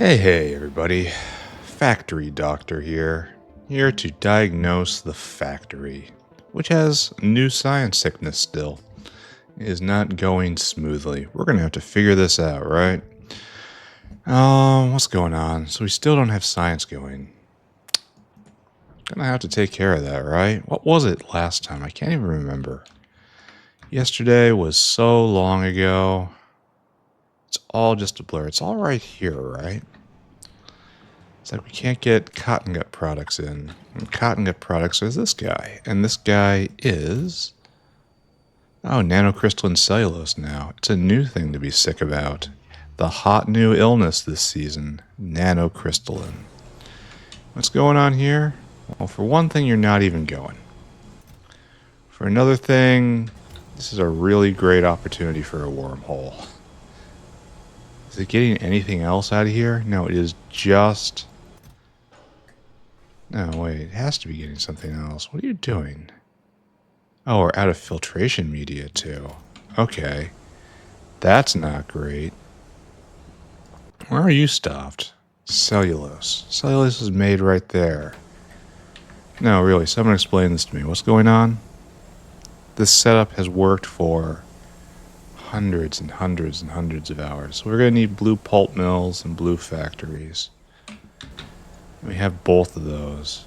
Hey everybody, Factory Doctor here to diagnose the factory, which has new science sickness still. It is not going smoothly. We're gonna have to figure this out, right? What's going on? So we still don't have science going. Gonna have to take care of that, right? What was it last time? I can't even remember. Yesterday was so long ago. It's all just a blur. It's all right here, right? It's like we can't get cotton gut products in. And cotton gut products is this guy. And this guy is... Oh, nanocrystalline cellulose now. It's a new thing to be sick about. The hot new illness this season. Nanocrystalline. What's going on here? Well, for one thing, you're not even going. For another thing, this is a really great opportunity for a wormhole. Is it getting anything else out of here? No, it is just... No, wait, it has to be getting something else. What are you doing? Oh, we're out of filtration media, too. Okay. That's not great. Where are you stopped? Cellulose. Cellulose is made right there. No, really, someone explain this to me. What's going on? This setup has worked for hundreds and hundreds and hundreds of hours. So we're going to need blue pulp mills and blue factories. We have both of those.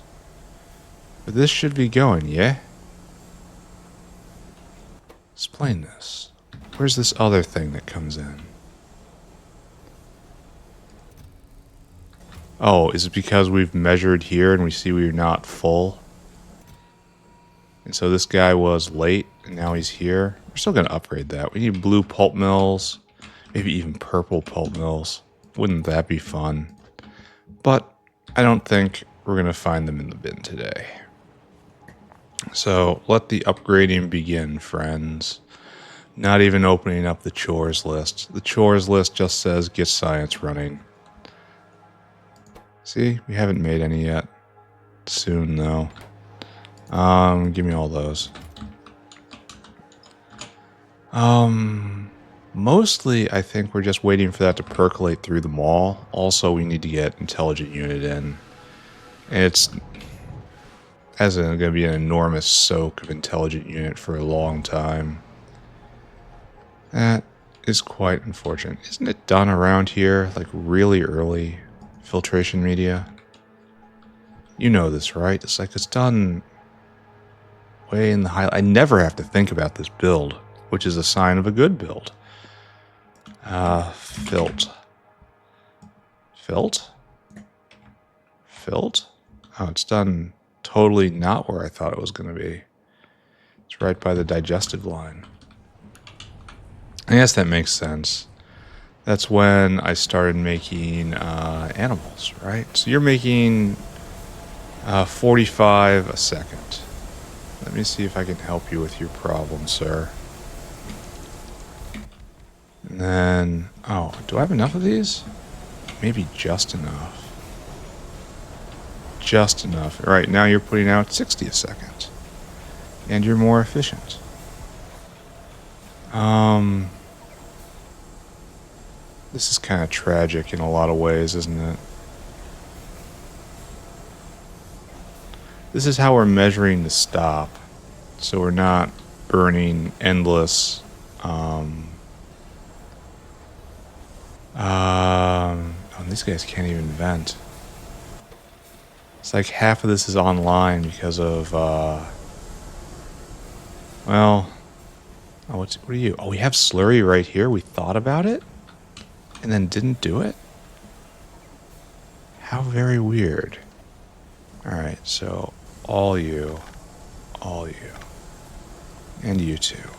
But this should be going, yeah? Explain this. Where's this other thing that comes in? Oh, is it because we've measured here and we see we're not full? And so this guy was late and now he's here? We're still going to upgrade that. We need blue pulp mills. Maybe even purple pulp mills. Wouldn't that be fun? But I don't think we're going to find them in the bin today. So let the upgrading begin, friends. Not even opening up the chores list. The chores list just says get science running. See, we haven't made any yet. Soon though. Give me all those. Mostly I think we're just waiting for that to percolate through the mall. Also, we need to get intelligent unit in. And it's going to be an enormous soak of intelligent unit for a long time. That is quite unfortunate. Isn't it done around here, like really early filtration media? You know this, right? It's like it's done way in the high... I never have to think about this build, which is a sign of a good build. Filt. Filt? Filt? Oh, it's done totally not where I thought it was going to be. It's right by the digestive line. I guess that makes sense. That's when I started making animals, right? So you're making 45 a second. Let me see if I can help you with your problem, sir. And then, oh, do I have enough of these? Maybe just enough. Just enough. All right, now you're putting out 60 a second. And you're more efficient. This is kind of tragic in a lot of ways, isn't it? This is how we're measuring the stop. So we're not burning endless... Oh, these guys can't even vent. It's like half of this is online because of, well... Oh, what are you? Oh, we have slurry right here. We thought about it? And then didn't do it? How very weird. Alright, so all you, and you too.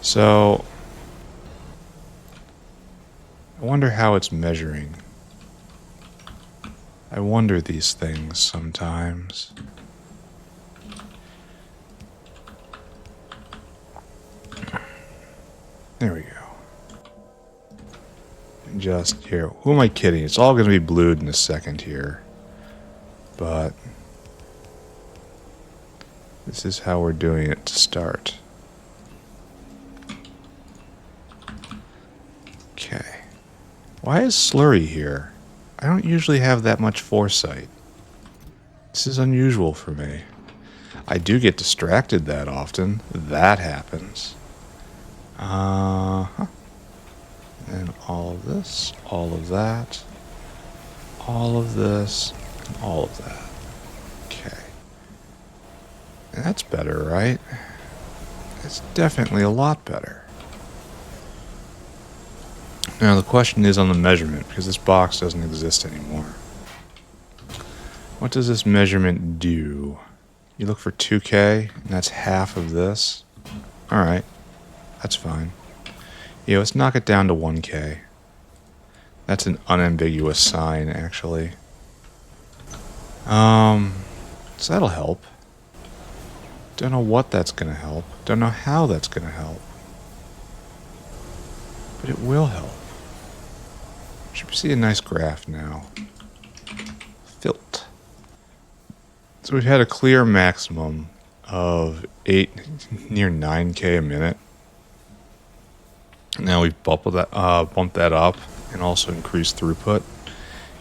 So... I wonder how it's measuring. I wonder these things sometimes. There we go. And just here. Who am I kidding? It's all going to be blued in a second here. But this is how we're doing it to start. Okay. Why is slurry here? I don't usually have that much foresight. This is unusual for me. I do get distracted that often. That happens. Uh-huh. And all of this, all of that, all of this, and all of that. Okay. And that's better, right? It's definitely a lot better. Now the question is on the measurement, because this box doesn't exist anymore. What does this measurement do? You look for 2K, and that's half of this. Alright, that's fine. Yeah, let's knock it down to 1K. That's an unambiguous sign, actually. So that'll help. Don't know what that's gonna help. Don't know how that's gonna help. But it will help. Should see a nice graph now. Filt. So we've had a clear maximum of 8, near 9K a minute. Now we've bumped that up and also increased throughput.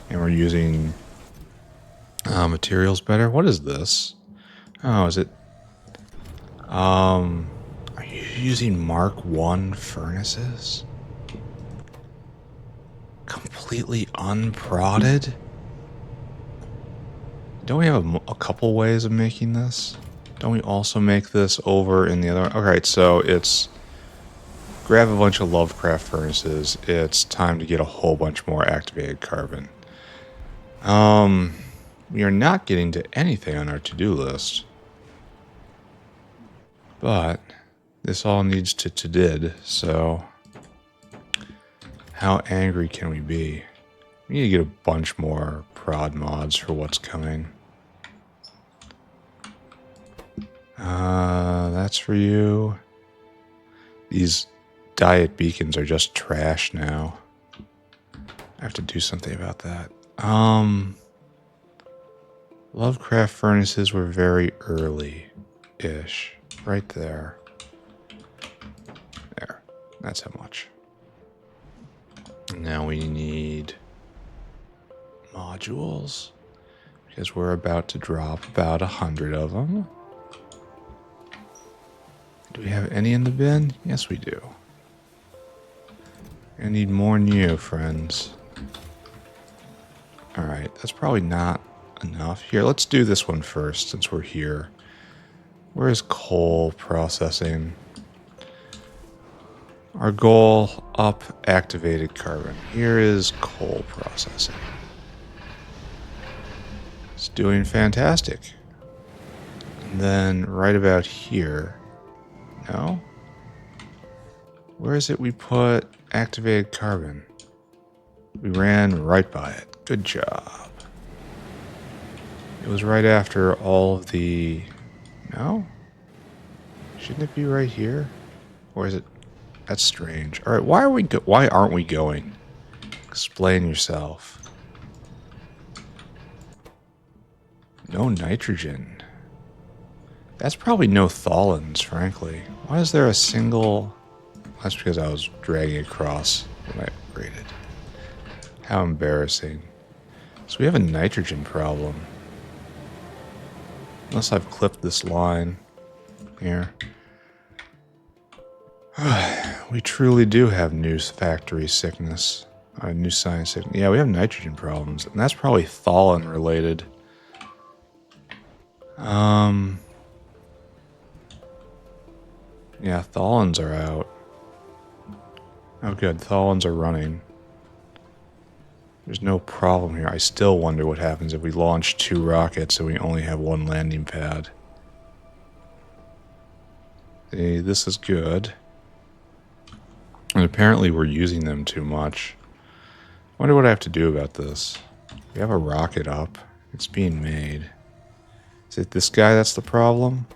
And we're using materials better. What is this? Oh, is it? Are you using Mark 1 furnaces? Completely unprodded? Don't we have a couple ways of making this? Don't we also make this over in the other? Alright, so it's grab a bunch of Lovecraft furnaces. It's time to get a whole bunch more activated carbon. We are not getting to anything on our to-do list. But this all needs to did, so how angry can we be? We need to get a bunch more prod mods for what's coming. That's for you. These diet beacons are just trash now. I have to do something about that. Lovecraft furnaces were very early-ish. Right there. There. That's how much. Now we need modules. Because we're about to drop about 100 of them. Do we have any in the bin? Yes, we do. I need more new, friends. Alright, that's probably not enough. Here, let's do this one first, since we're here. Where is coal processing? Our goal, up activated carbon. Here is coal processing. It's doing fantastic. And then right about here. No? Where is it we put activated carbon? We ran right by it. Good job. It was right after all of the... No? Shouldn't it be right here? Or is it... That's strange. Alright, why aren't we going? Explain yourself. No nitrogen. That's probably no tholins, frankly. Why is there a single... That's because I was dragging across when I upgraded. How embarrassing. So we have a nitrogen problem. Unless I've clipped this line here. We truly do have new factory sickness. New science sickness. Yeah, we have nitrogen problems. And that's probably tholin related. Yeah, tholins are out. Oh good, tholins are running. There's no problem here. I still wonder what happens if we launch 2 rockets and we only have 1 landing pad. See, this is good. And apparently we're using them too much. Wonder what I have to do about this. We have a rocket up. It's being made. Is it this guy that's the problem?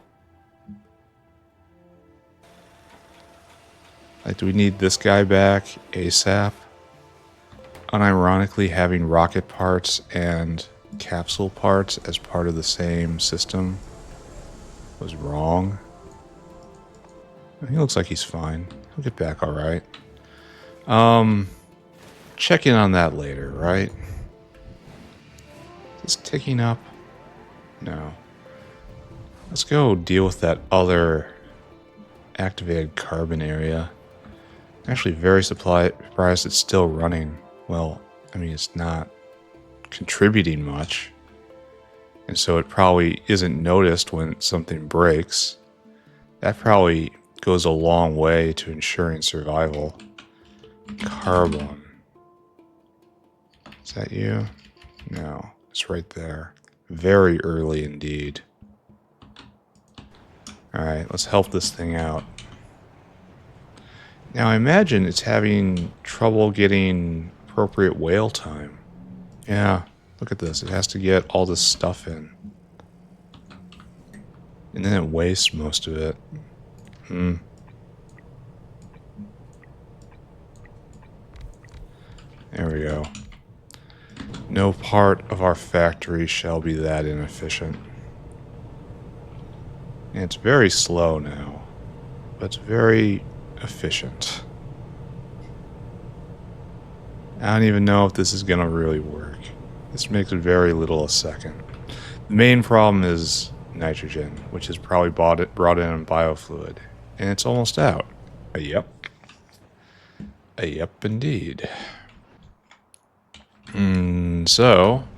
Like, do we need this guy back ASAP? Unironically, having rocket parts and capsule parts as part of the same system was wrong. He looks like he's fine. He'll get back alright. Check in on that later, right? Is ticking up? No. Let's go deal with that other activated carbon area. I'm actually very surprised it's still running. Well, I mean, it's not contributing much. And so it probably isn't noticed when something breaks. That probably goes a long way to ensuring survival. Carbon. Is that you? No, it's right there. Very early indeed. Alright, let's help this thing out. Now I imagine it's having trouble getting appropriate whale time. Yeah, look at this. It has to get all this stuff in. And then it wastes most of it. There we go. No part of our factory shall be that inefficient. And it's very slow now, but it's very efficient. I don't even know if this is going to really work. This makes very little a second. The main problem is nitrogen, which is probably brought in biofluid. And it's almost out. Yep. Yep, indeed. So,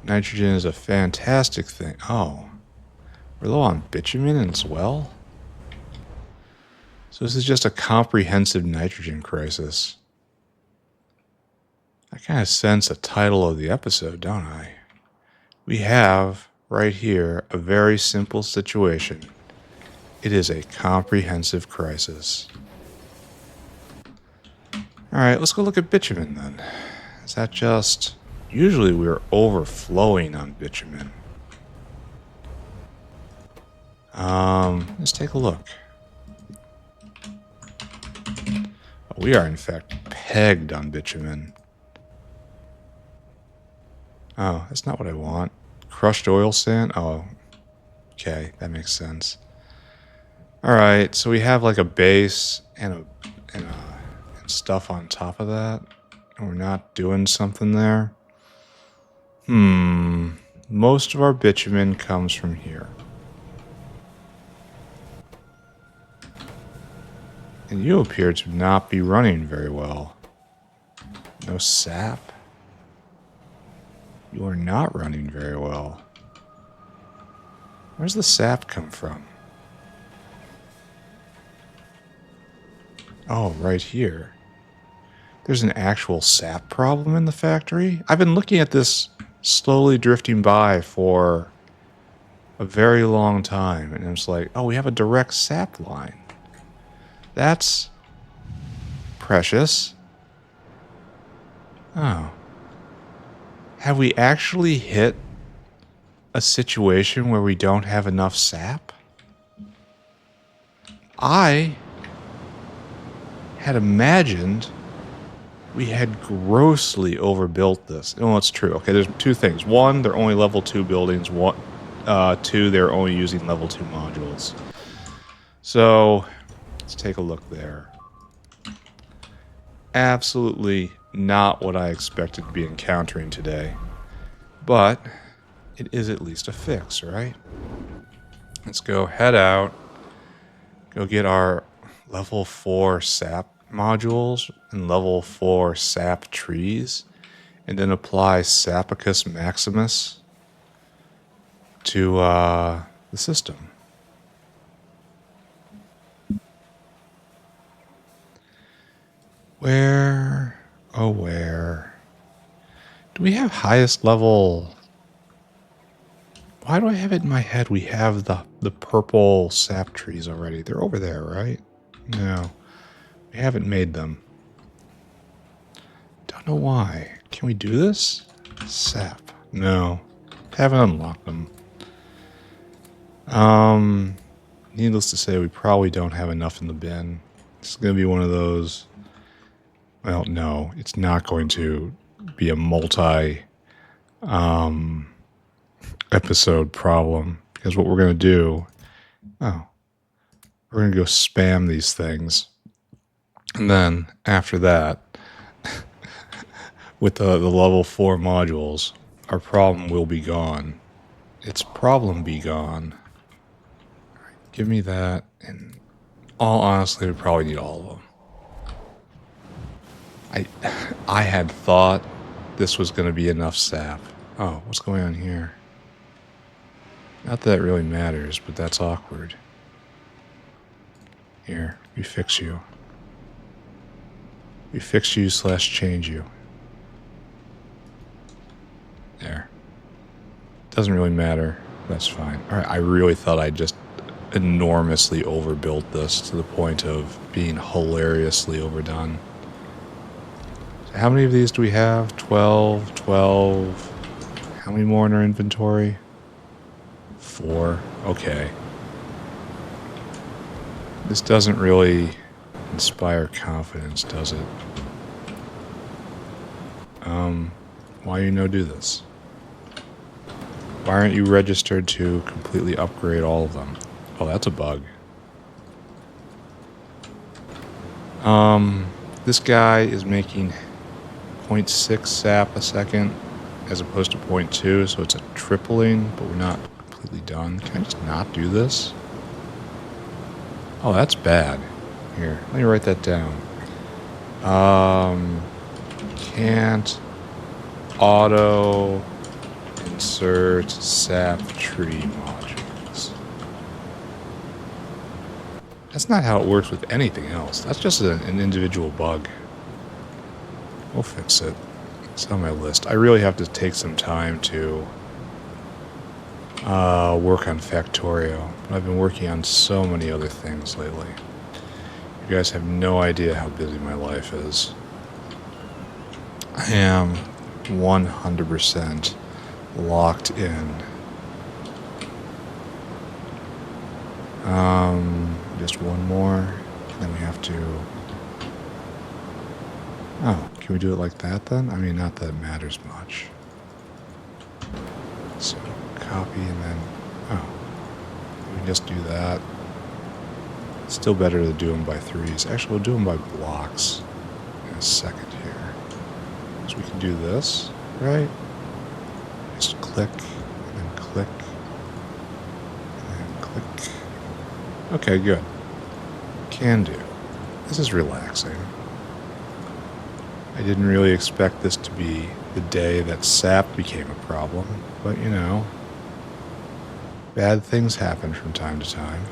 nitrogen is a fantastic thing. Oh, we're low on bitumen as well? So this is just a comprehensive nitrogen crisis. I kind of sense a title of the episode, don't I? We have, right here, a very simple situation. It is a comprehensive crisis. Alright, let's go look at bitumen then. Is that just... Usually we're overflowing on bitumen. Let's take a look. We are in fact pegged on bitumen. Oh, that's not what I want. Crushed oil sand? Oh, okay, that makes sense. Alright, so we have like a base and stuff on top of that. And we're not doing something there. Most of our bitumen comes from here. And you appear to not be running very well. No sap? You are not running very well. Where's the sap come from? Oh, right here. There's an actual sap problem in the factory? I've been looking at this slowly drifting by for a very long time, and it's like, oh, we have a direct sap line. That's precious. Oh. Have we actually hit a situation where we don't have enough sap? I had imagined we had grossly overbuilt this. No, it's true. Okay, there's two things. One, they're only level 2 buildings. Two, they're only using level 2 modules. So, let's take a look there. Absolutely not what I expected to be encountering today. But it is at least a fix, right? Let's go head out. Go get our level 4 sap modules and level 4 sap trees, and then apply Sapicus Maximus to the system. Where, oh where, do we have highest level? Why do I have it in my head we have the purple sap trees already? They're over there, right? No. We haven't made them. Don't know why. Can we do this? Sap. No. Haven't unlocked them. Needless to say, we probably don't have enough in the bin. It's going to be one of those... Well, no. It's not going to be a episode problem. Because what we're going to do... Oh. We're going to go spam these things. And then, after that, with the level 4 modules, our problem will be gone. Its problem be gone. Alright, give me that, and all honestly, we probably need all of them. I had thought this was going to be enough sap. Oh, what's going on here? Not that it really matters, but that's awkward. Here, we fix you. We fix you / change you. There. Doesn't really matter. That's fine. Alright, I really thought I just enormously overbuilt this to the point of being hilariously overdone. So how many of these do we have? 12, 12. How many more in our inventory? 4. Okay. This doesn't really inspire confidence, does it? Why do you do this? Why aren't you registered to completely upgrade all of them? Oh, that's a bug. This guy is making 0.6 sap a second as opposed to 0.2, so it's a tripling, but we're not completely done. Can I just not do this? Oh, that's bad. Here, let me write that down. Can't auto insert sap tree modules. That's not how it works with anything else. That's just an individual bug. We'll fix it. It's on my list. I really have to take some time to work on Factorio. I've been working on so many other things lately. You guys have no idea how busy my life is. I am 100% locked in. Just one more, and then we have to... Oh, can we do it like that then? I mean, not that it matters much. So, copy and then... Oh, we can just do that. It's still better to do them by threes. Actually, we'll do them by blocks in a second here. So we can do this, right? Just click, and then click, and then click. Okay, good. Can do. This is relaxing. I didn't really expect this to be the day that sap became a problem, but you know, bad things happen from time to time.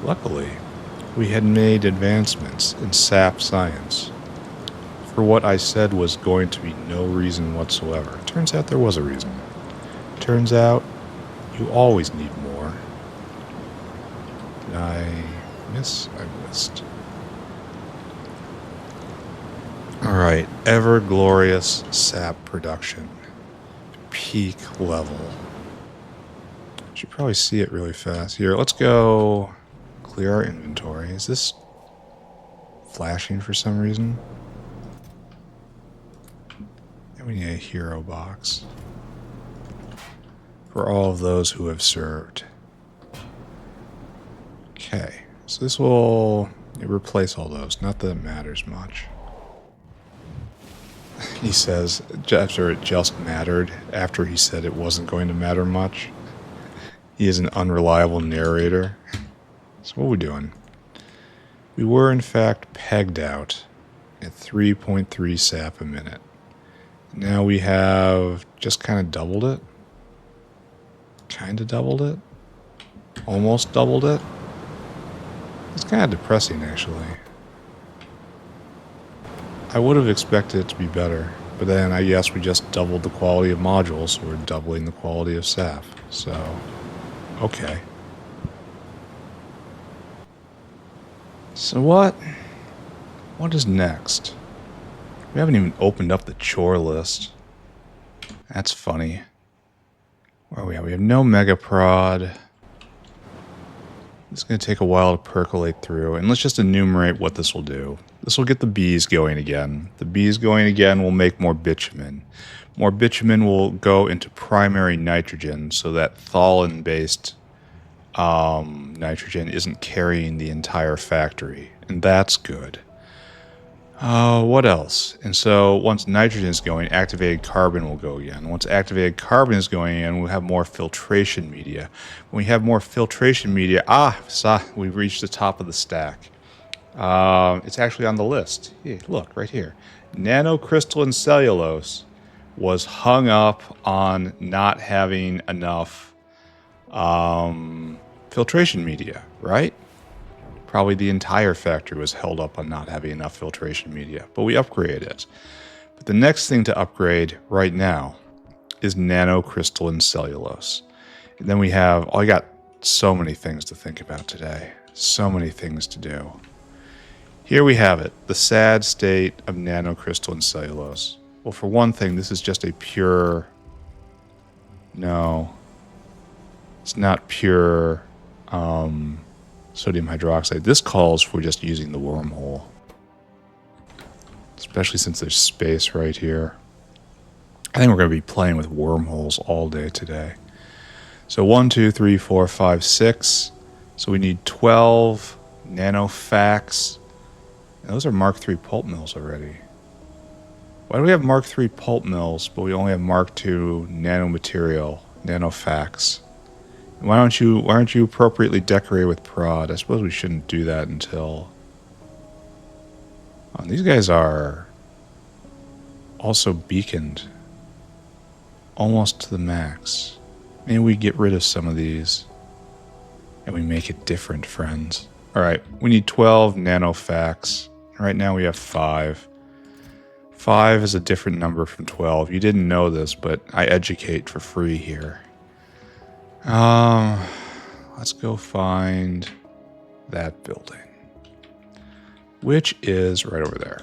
Luckily, we had made advancements in sap science for what I said was going to be no reason whatsoever. Turns out there was a reason. Turns out you always need more. Did I miss? I missed. Alright, ever glorious sap production. Peak level. Should probably see it really fast. Here, let's go clear our inventory. Is this flashing for some reason? And we need a hero box. For all of those who have served. Okay, so this will replace all those. Not that it matters much. He says, after it just mattered, after he said it wasn't going to matter much. He is an unreliable narrator. So what are we doing? We were, in fact, pegged out at 3.3 sap a minute. Now we have just kind of doubled it. Kind of doubled it. Almost doubled it. It's kind of depressing, actually. I would have expected it to be better, but then I guess we just doubled the quality of modules, so we're doubling the quality of sap. So, okay. So what is next? We haven't even opened up the chore list. That's funny. Where are we at? We have no mega prod. It's going to take a while to percolate through, and let's just enumerate what this will do. This will get the bees going again. The bees going again will make more bitumen. More bitumen will go into primary nitrogen, so that phthalate-based nitrogen isn't carrying the entire factory, and that's good. What else? And so once nitrogen is going, activated carbon will go again. Once activated carbon is going in, we'll have more filtration media. When we have more filtration media, we've reached the top of the stack. It's actually on the list. Hey, look, right here. Nanocrystalline cellulose was hung up on not having enough filtration media, right? Probably the entire factory was held up on not having enough filtration media, but we upgraded it. But the next thing to upgrade right now is nanocrystalline cellulose. And then we have, I got so many things to think about today. So many things to do. Here we have it, the sad state of nanocrystalline cellulose. Well, for one thing, this is just a pure... No. It's not pure sodium hydroxide. This calls for just using the wormhole. Especially since there's space right here. I think we're going to be playing with wormholes all day today. So 1, 2, 3, 4, 5, 6. So we need 12 nanofax. Those are Mark III pulp mills already. Why do we have Mark III pulp mills, but we only have Mark II nanomaterial, nanofax? Why aren't you appropriately decorated with prod? I suppose we shouldn't do that until... Oh, these guys are also beaconed almost to the max. Maybe we get rid of some of these and we make it different, friends. All right, we need 12 nanofax. Right now we have 5. 5 is a different number from 12. You didn't know this, but I educate for free here. Let's go find that building, which is right over there.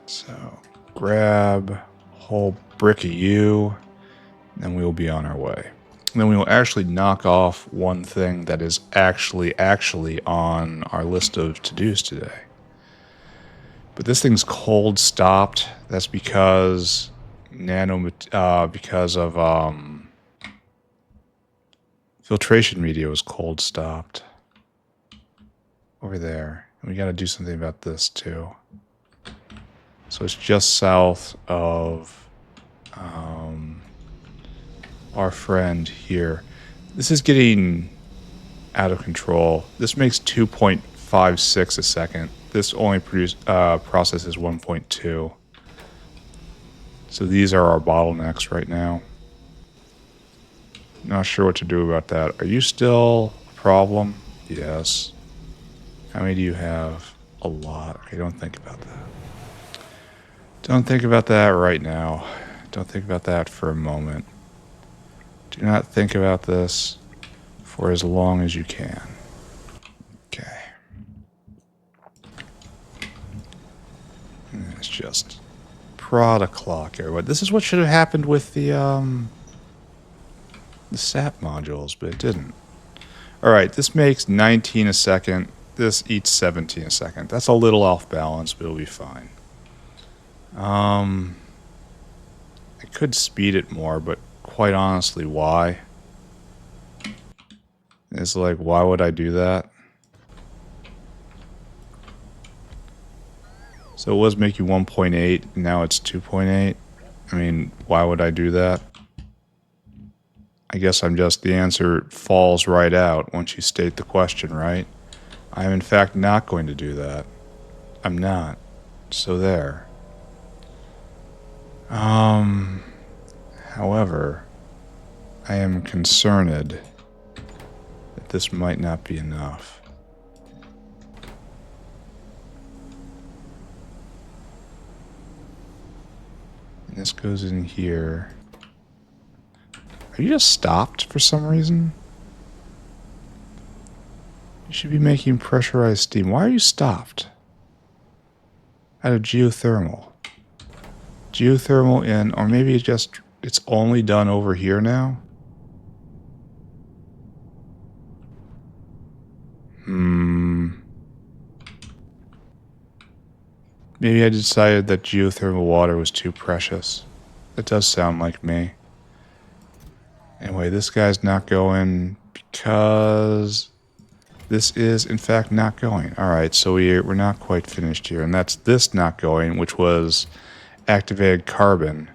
So grab a whole brick of you, and we will be on our way. And then we will actually knock off one thing that is actually on our list of to-dos today. But this thing's cold stopped. That's because filtration media was cold stopped over there. And we got to do something about this too. So it's just south of our friend here. This is getting out of control. This makes 2.56 a second. This only processes 1.2. So these are our bottlenecks right now. Not sure what to do about that. Are you still a problem? Yes. How many do you have? A lot. Okay, don't think about that. Don't think about that right now. Don't think about that for a moment. Do not think about this for as long as you can. Okay. And it's just prod a clock, everybody. This is what should have happened with the SAP modules, but it didn't. Alright, this makes 19 a second. This eats 17 a second. That's a little off balance, but it'll be fine. I could speed it more, but quite honestly, why? It's like, why would I do that? So it was making 1.8, now it's 2.8. I mean, why would I do that? I guess the answer falls right out once you state the question, right? I am in fact not going to do that. I'm not. So there. However, I am concerned that this might not be enough. And this goes in here. Are you just stopped for some reason? You should be making pressurized steam. Why are you stopped? Out of geothermal. Geothermal in, or maybe it's only done over here now? Maybe I decided that geothermal water was too precious. That does sound like me. Anyway, this guy's not going because This is, in fact, not going. All right, so we're not quite finished here. And that's this not going, which was activated carbon,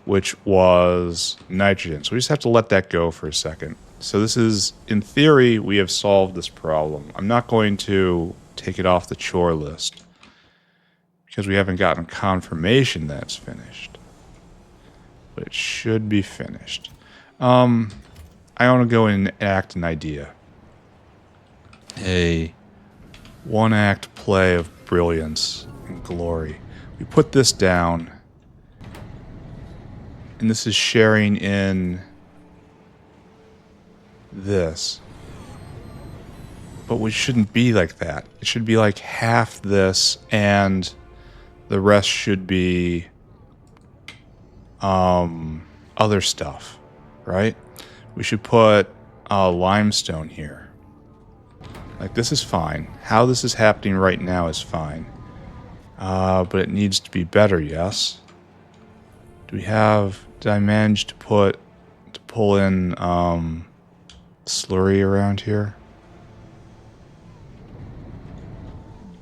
which was nitrogen. So we just have to let that go for a second. So this is, in theory, we have solved this problem. I'm not going to take it off the chore list because we haven't gotten confirmation that it's finished. But it should be finished. I want to go and act an idea. A one-act play of brilliance and glory. We put this down, and this is sharing in this. But we shouldn't be like that. It should be like half this, and the rest should be other stuff, right? We should put limestone here. Like, this is fine. How this is happening right now is fine. But it needs to be better, yes? Did I manage to pull in slurry around here?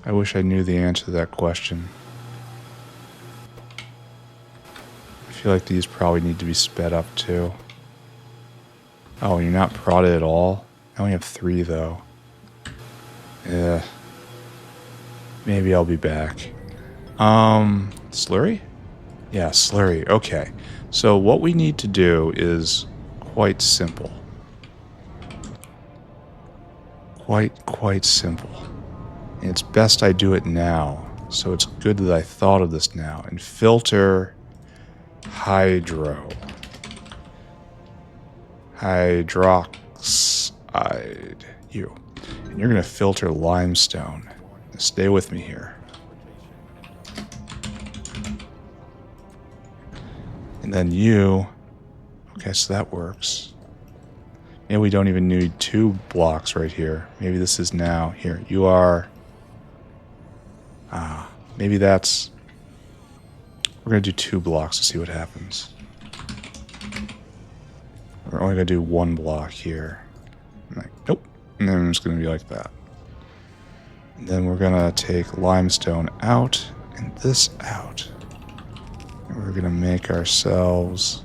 I wish I knew the answer to that question. I feel like these probably need to be sped up too. Oh, you're not prodded at all? I only have 3 though. Yeah. Maybe I'll be back. Slurry? Yeah, slurry. Okay. So what we need to do is quite simple. Quite simple. And it's best I do it now. So it's good that I thought of this now. And filter hydroxide. You. And you're going to filter limestone. Stay with me here. And then you... Okay, so that works. Maybe we don't even need 2 blocks right here. Maybe this is now... Here, you are... maybe that's... We're going to do 2 blocks to see what happens. We're only going to do 1 block here. I'm like, nope. And then it's going to be like that. And then we're going to take limestone out and this out. And we're going to make ourselves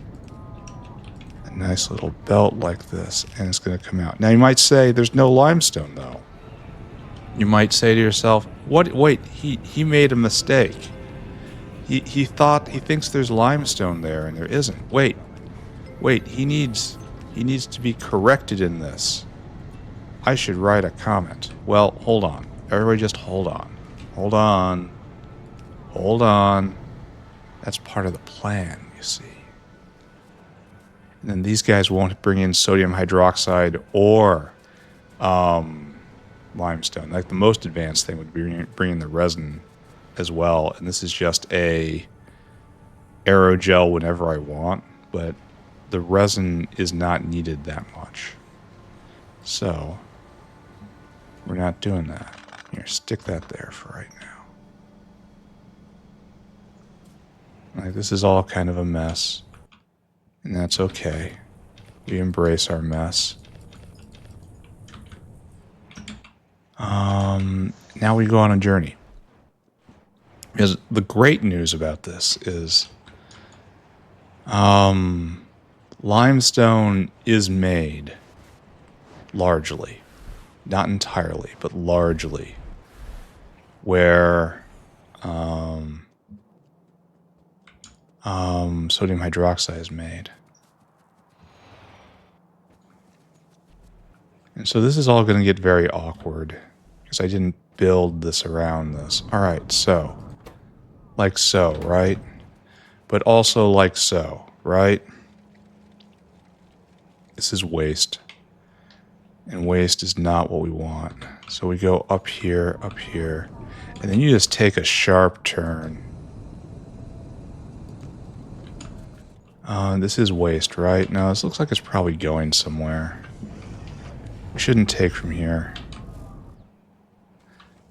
a nice little belt like this. And it's going to come out. Now you might say there's no limestone though. You might say to yourself, "What? Wait, he made a mistake. He thinks there's limestone there and there isn't. Wait, he needs to be corrected in this. I should write a comment." Well, hold on. Everybody just hold on. Hold on. Hold on. That's part of the plan, you see. And then these guys won't bring in sodium hydroxide or limestone. Like, the most advanced thing would be bring in the resin as well. And this is just a aerogel whenever I want. But the resin is not needed that much. So... we're not doing that. Here, stick that there for right now. Like, this is all kind of a mess. And that's okay. We embrace our mess. Now we go on a journey. Because the great news about this is... limestone is made. Largely. Not entirely, but largely, where sodium hydroxide is made. And so this is all going to get very awkward, because I didn't build this around this. Alright, so, like so, right? But also like so, right? This is waste. And waste is not what we want. So we go up here, and then you just take a sharp turn. This is waste, right? No, this looks like it's probably going somewhere. We shouldn't take from here.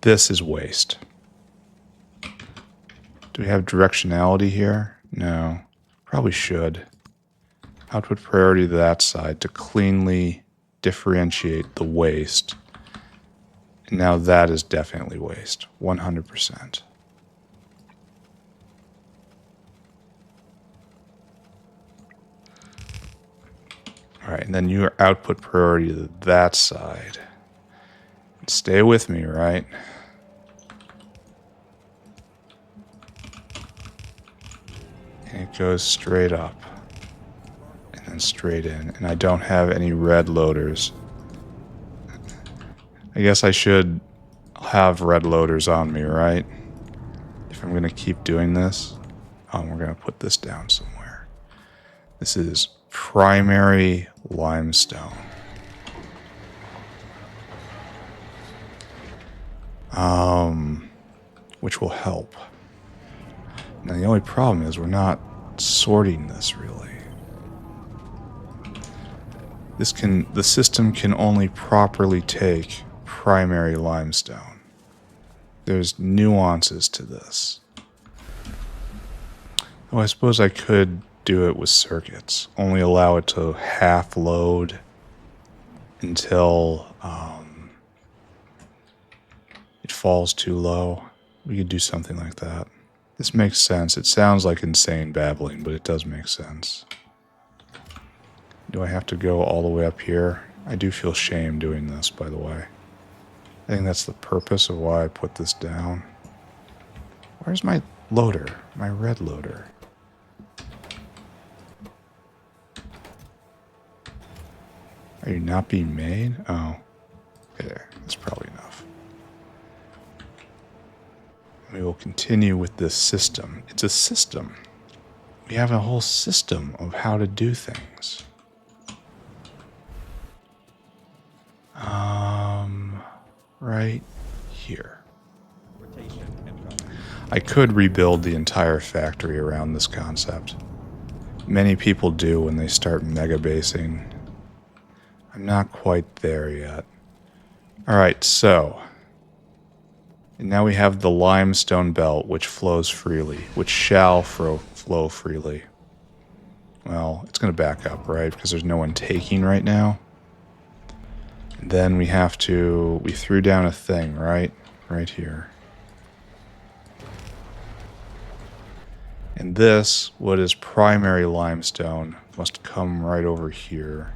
This is waste. Do we have directionality here? No. Probably should. Output priority to that side to cleanly differentiate the waste. And now that is definitely waste. 100%. Alright, and then your output priority to that side. Stay with me, right? And it goes straight up. And then straight in. And I don't have any red loaders. I guess I should have red loaders on me, right? If I'm going to keep doing this. Oh, we're going to put this down somewhere. This is primary limestone. Which will help. Now the only problem is we're not sorting this really. The system can only properly take primary limestone. There's nuances to this. Oh, I suppose I could do it with circuits. Only allow it to half load until it falls too low. We could do something like that. This makes sense. It sounds like insane babbling, but it does make sense. Do I have to go all the way up here? I do feel shame doing this, by the way. I think that's the purpose of why I put this down. Where's my loader? My red loader. Are you not being made? Oh. Okay, there. That's probably enough. We will continue with this system. It's a system. We have a whole system of how to do things. Right here. I could rebuild the entire factory around this concept. Many people do when they start mega basing. I'm not quite there yet. Alright, so. And now we have the limestone belt, which flows freely, which shall flow freely. Well, it's going to back up, right? Because there's no one taking right now. And then we threw down a thing, right? Right here. And this, what is primary limestone, must come right over here.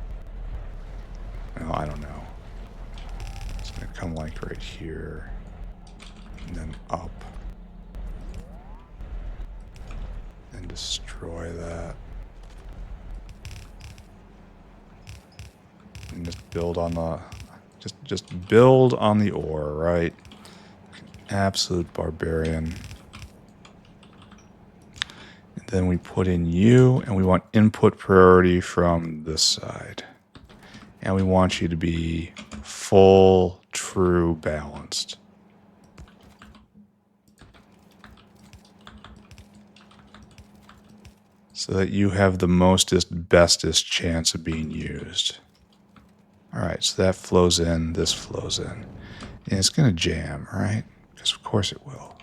Well, I don't know. It's going to come like right here. And then up. And destroy that. And just build on the... Just build on the ore, right? Absolute barbarian. And then we put in you, and we want input priority from this side. And we want you to be full, true, balanced. So that you have the mostest, bestest chance of being used. Alright, so that flows in, this flows in. And it's going to jam, right? Because of course it will.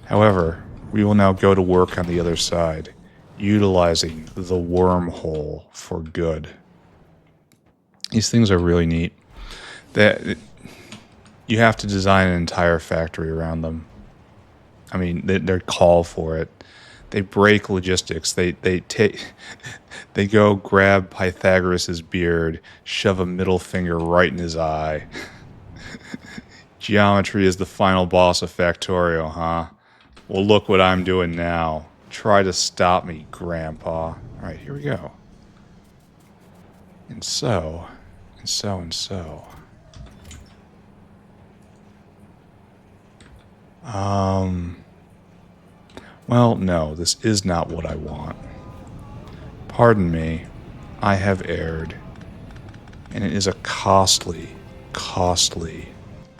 However, we will now go to work on the other side, utilizing the wormhole for good. These things are really neat. You have to design an entire factory around them. I mean, they're called for it. They break logistics. They go grab Pythagoras' beard, shove a middle finger right in his eye. Geometry is the final boss of Factorio, huh? Well, look what I'm doing now. Try to stop me, Grandpa. Alright, here we go. And so, and so, and so. Well, no, this is not what I want. Pardon me, I have erred. And it is a costly, costly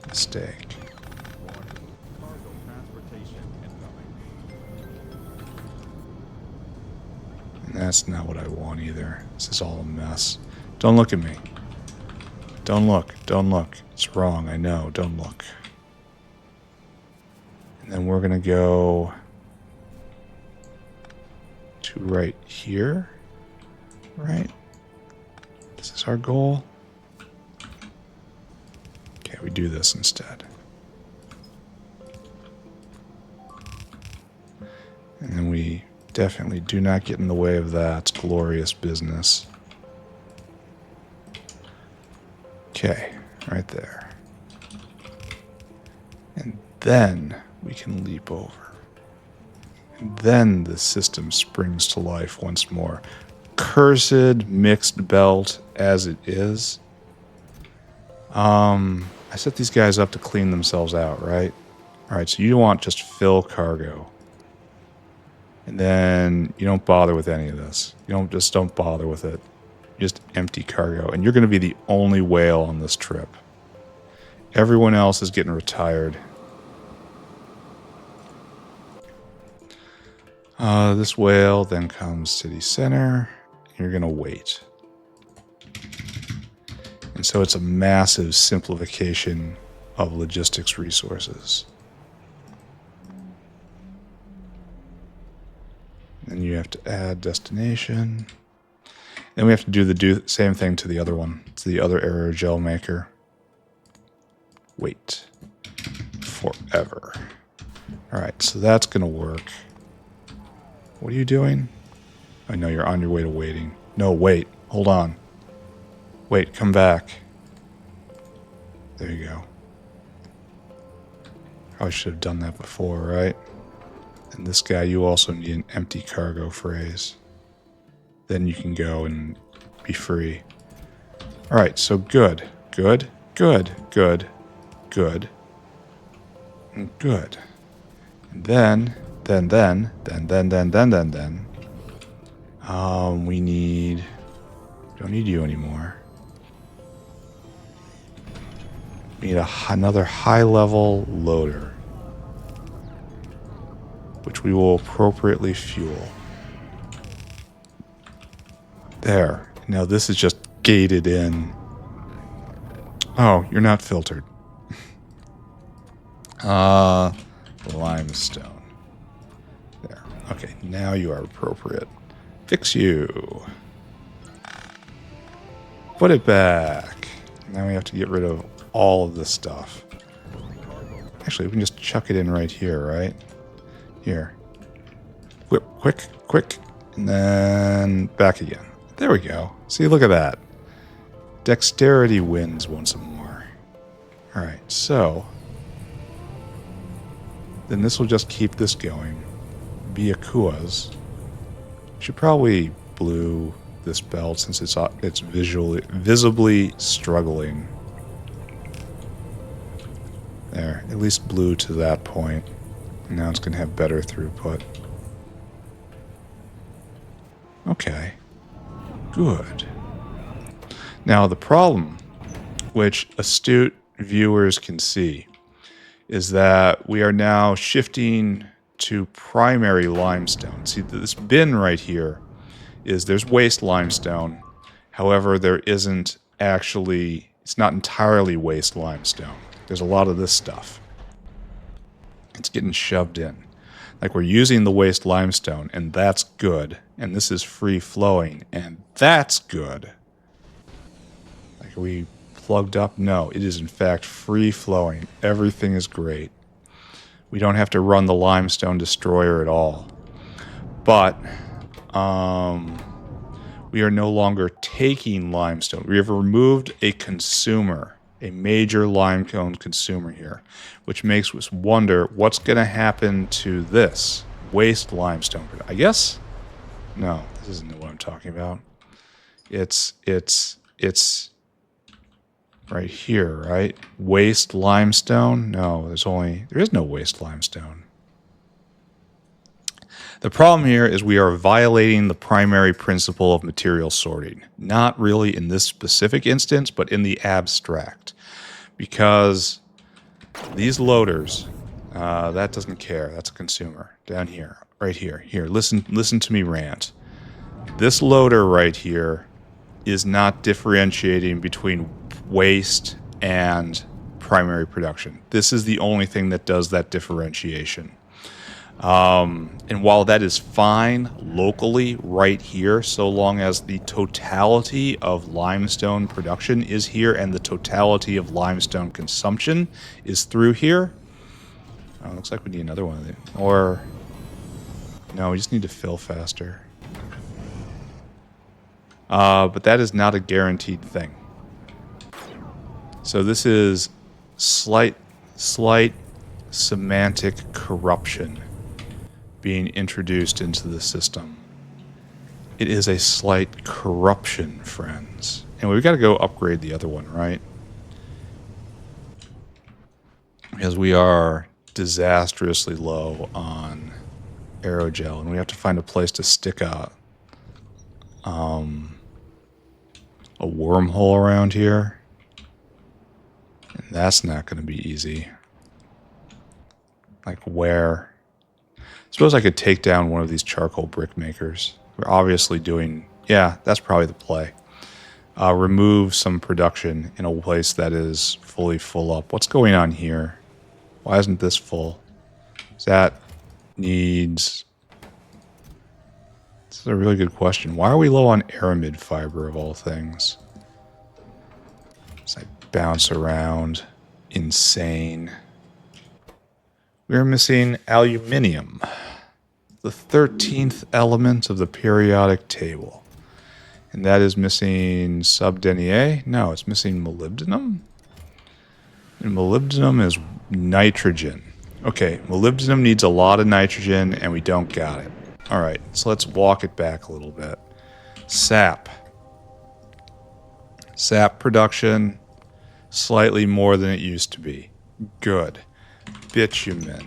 mistake. And that's not what I want either. This is all a mess. Don't look at me. Don't look, don't look. It's wrong, I know, don't look. And then we're gonna go to right here, right? This is our goal. Okay, we do this instead. And then we definitely do not get in the way of that glorious business. Okay, right there. And then we can leap over. And then the system springs to life once more. Cursed mixed belt as it is. I set these guys up to clean themselves out, right? Alright, so you want just fill cargo. And then you don't bother with any of this. You don't bother with it. Just empty cargo. And you're going to be the only whale on this trip. Everyone else is getting retired. This whale then comes city center. You're going to wait. And so it's a massive simplification of logistics resources. Then you have to add destination. Then we have to do the same thing to the other one, to the other aerogel maker. Wait. Forever. Alright, so that's going to work. What are you doing? I know you're on your way to waiting. No, wait. Hold on. Wait, come back. There you go. Probably should have done that before, right? And this guy, you also need an empty cargo phrase. Then you can go and be free. Alright, so good. Good. Good. Good. Good. And good. And then, we need... Don't need you anymore. We need another high-level loader, which we will appropriately fuel. There. Now this is just gated in. Oh, you're not filtered. Limestone. There. Okay, now you are appropriate. Fix you. Put it back. Now we have to get rid of all of this stuff. Actually, we can just chuck it in right here, right? Here. Whip, quick. And then back again. There we go. See, look at that. Dexterity wins once more. Alright, so... Then this will just keep this going. Byakuas. Should probably blue this belt since it's visibly struggling. There, at least blue to that point. Now it's going to have better throughput. Okay. Good. Now the problem, which astute viewers can see, is that we are now shifting to primary limestone. See, this bin right here there's waste limestone. However, there isn't actually, it's not entirely waste limestone. There's a lot of this stuff. It's getting shoved in. Like we're using the waste limestone, and that's good. And this is free flowing, and that's good. Like are we plugged up? No, it is in fact free flowing. Everything is great. We don't have to run the limestone destroyer at all. But we are no longer taking limestone. We have removed a consumer, a major limestone consumer here, which makes us wonder what's going to happen to this waste limestone. I guess? No, this isn't what I'm talking about. It's right here, right? Waste limestone? No, there is no waste limestone. The problem here is we are violating the primary principle of material sorting. Not really in this specific instance, but in the abstract. Because these loaders, that doesn't care. That's a consumer. Down here, right here. Here, listen to me rant. This loader right here is not differentiating between waste and primary production. This is the only thing that does that differentiation. And while that is fine locally right here, so long as the totality of limestone production is here and the totality of limestone consumption is through here. Oh, looks like we need another one of these. Or, no, we just need to fill faster. But that is not a guaranteed thing. So this is slight semantic corruption being introduced into the system. It is a slight corruption, friends. And we've got to go upgrade the other one, right? Because we are disastrously low on aerogel, and we have to find a place to stick a wormhole around here. And that's not going to be easy. Like where? I suppose I could take down one of these charcoal brick makers. We're obviously doing... Yeah, that's probably the play. Remove some production in a place that is fully full up. What's going on here? Why isn't this full? That needs... This is a really good question. Why are we low on aramid fiber of all things? As I bounce around. Insane. We are missing aluminium. The 13th element of the periodic table. And that is missing subdenier? No, it's missing molybdenum? And molybdenum is nitrogen. Okay, molybdenum needs a lot of nitrogen, and we don't got it. Alright, so let's walk it back a little bit. Sap. Sap production, slightly more than it used to be. Good. Bitumen.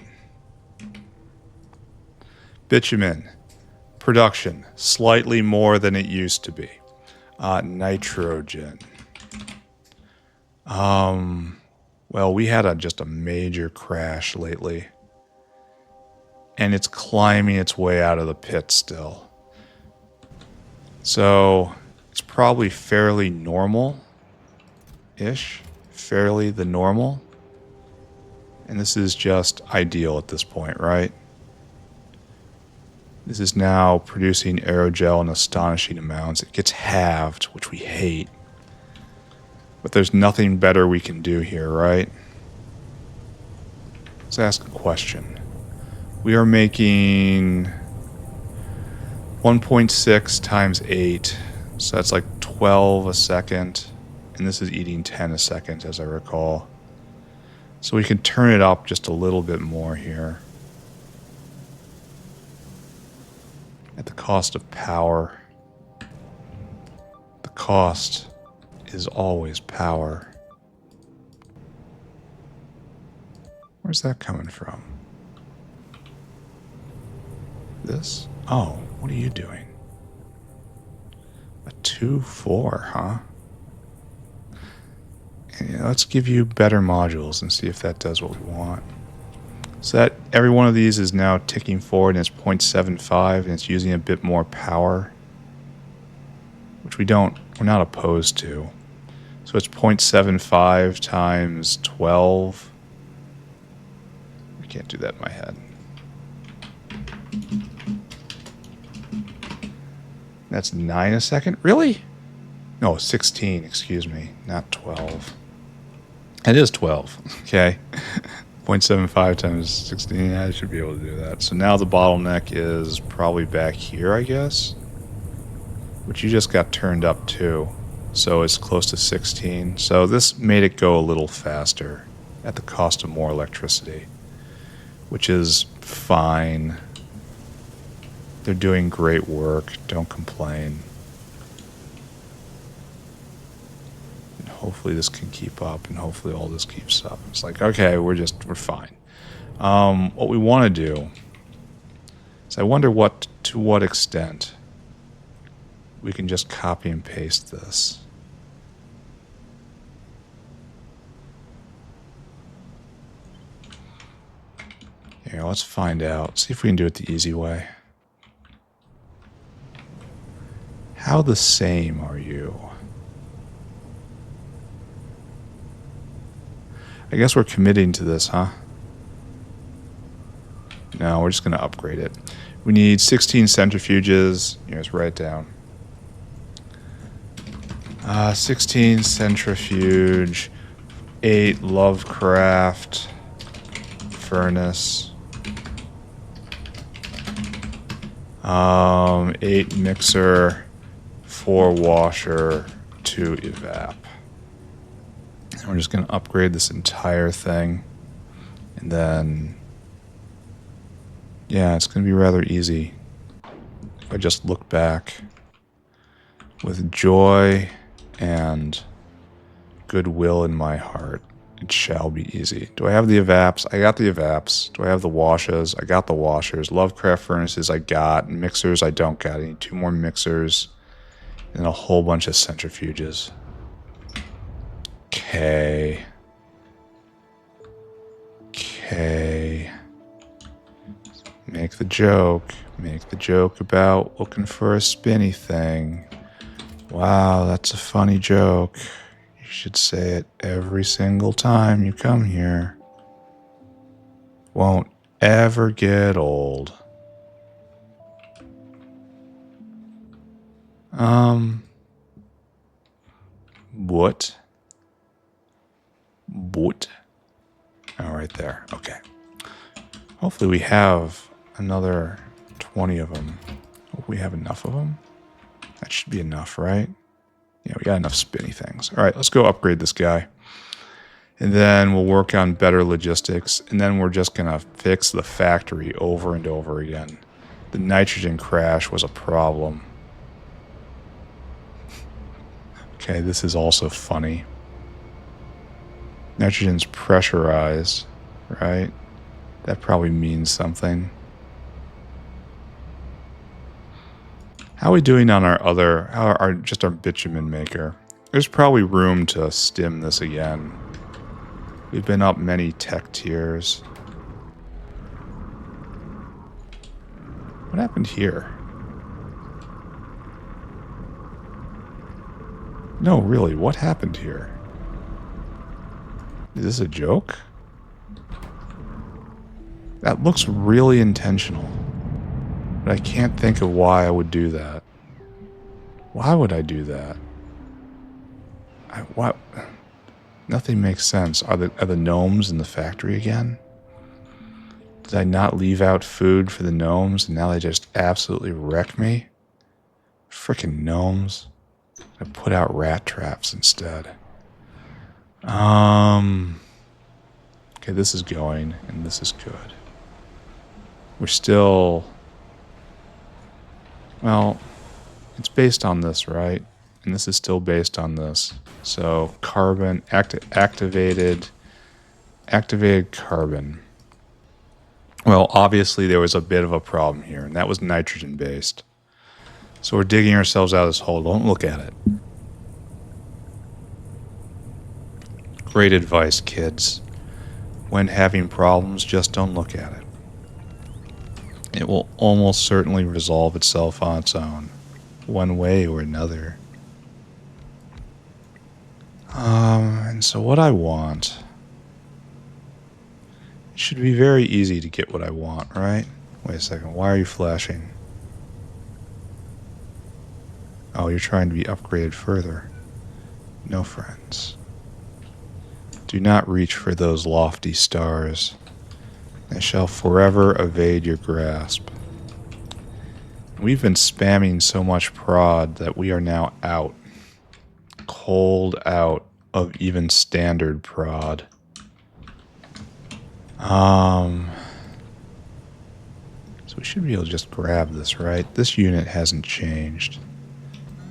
Bitumen. Production, slightly more than it used to be. Nitrogen. Well, we had just a major crash lately. And it's climbing its way out of the pit still. So, it's probably fairly normal-ish. Fairly the normal. And this is just ideal at this point, right? This is now producing aerogel in astonishing amounts. It gets halved, which we hate. But there's nothing better we can do here, right? Let's ask a question. We are making 1.6 times 8. So that's like 12 a second. And this is eating 10 a second, as I recall. So we can turn it up just a little bit more here. At the cost of power. The cost is always power. Where's that coming from? This? Oh, what are you doing? A 2-4, huh? And let's give you better modules and see if that does what we want. So that every one of these is now ticking forward, and it's 0.75, and it's using a bit more power, which we're not opposed to. So it's 0.75 times 12. I can't do that in my head. That's 9 a second? Really? No, 16, excuse me, not 12. It is 12, okay. 0.75 times 16, I should be able to do that. So now the bottleneck is probably back here, I guess. Which you just got turned up to. So it's close to 16. So this made it go a little faster at the cost of more electricity. Which is fine. They're doing great work. Don't complain. And hopefully this can keep up, and hopefully all this keeps up. It's like, okay, we're fine. What we want to do is I wonder to what extent we can just copy and paste this. Here, let's find out. See if we can do it the easy way. How the same are you? I guess we're committing to this, huh? No, we're just going to upgrade it. We need 16 centrifuges. Let's write it down. 16 centrifuge, 8 Lovecraft furnace, 8 mixer, 4 washer, 2 evap. And we're just going to upgrade this entire thing. And then, yeah, it's going to be rather easy. If I just look back with joy and goodwill in my heart, it shall be easy. Do I have the evaps? I got the evaps. Do I have the washers? I got the washers. Lovecraft furnaces I got. Mixers I don't got. I need 2 more mixers. And a whole bunch of centrifuges. Okay. Okay. Make the joke. Make the joke about looking for a spinny thing. Wow, that's a funny joke. You should say it every single time you come here. Won't ever get old. What? What? Oh, right there. Okay. Hopefully we have another 20 of them. Hope we have enough of them. That should be enough, right? Yeah, we got enough spinny things. All right, let's go upgrade this guy. And then we'll work on better logistics. And then we're just going to fix the factory over and over again. The nitrogen crash was a problem. Okay, this is also funny. Nitrogen's pressurized, right? That probably means something. How are we doing on our other, just our bitumen maker? There's probably room to stim this again. We've been up many tech tiers. What happened here? No, really, what happened here? Is this a joke? That looks really intentional. But I can't think of why I would do that. Why would I do that? What? Nothing makes sense. Are the gnomes in the factory again? Did I not leave out food for the gnomes and now they just absolutely wreck me? Frickin' gnomes. I put out rat traps instead. Okay, this is going, and this is good. We're still... Well, it's based on this, right? And this is still based on this. So, carbon, activated carbon. Well, obviously there was a bit of a problem here, and that was nitrogen-based. So we're digging ourselves out of this hole. Don't look at it. Great advice, kids. When having problems, just don't look at it. It will almost certainly resolve itself on its own, one way or another. And so what I want... It should be very easy to get what I want, right? Wait a second, why are you flashing? Oh, you're trying to be upgraded further. No, friends. Do not reach for those lofty stars. They shall forever evade your grasp. We've been spamming so much prod that we are now out. Cold out of even standard prod. So we should be able to just grab this, right? This unit hasn't changed.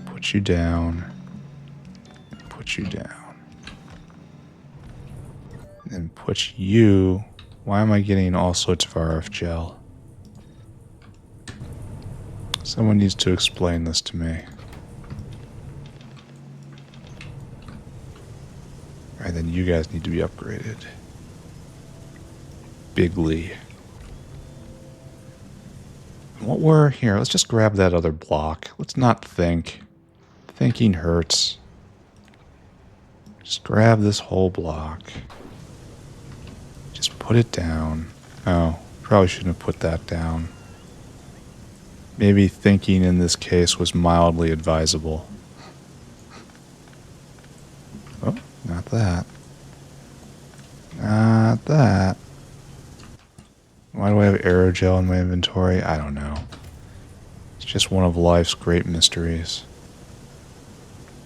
Put you down. Put you down. And then put you... Why am I getting all sorts of RF gel? Someone needs to explain this to me. Alright, then you guys need to be upgraded. Bigly. What were... Here, let's just grab that other block. Let's not think. Thinking hurts. Just grab this whole block. Just put it down. Oh, probably shouldn't have put that down. Maybe thinking in this case was mildly advisable. Oh, not that. Not that. Why do I have aerogel in my inventory? I don't know. It's just one of life's great mysteries.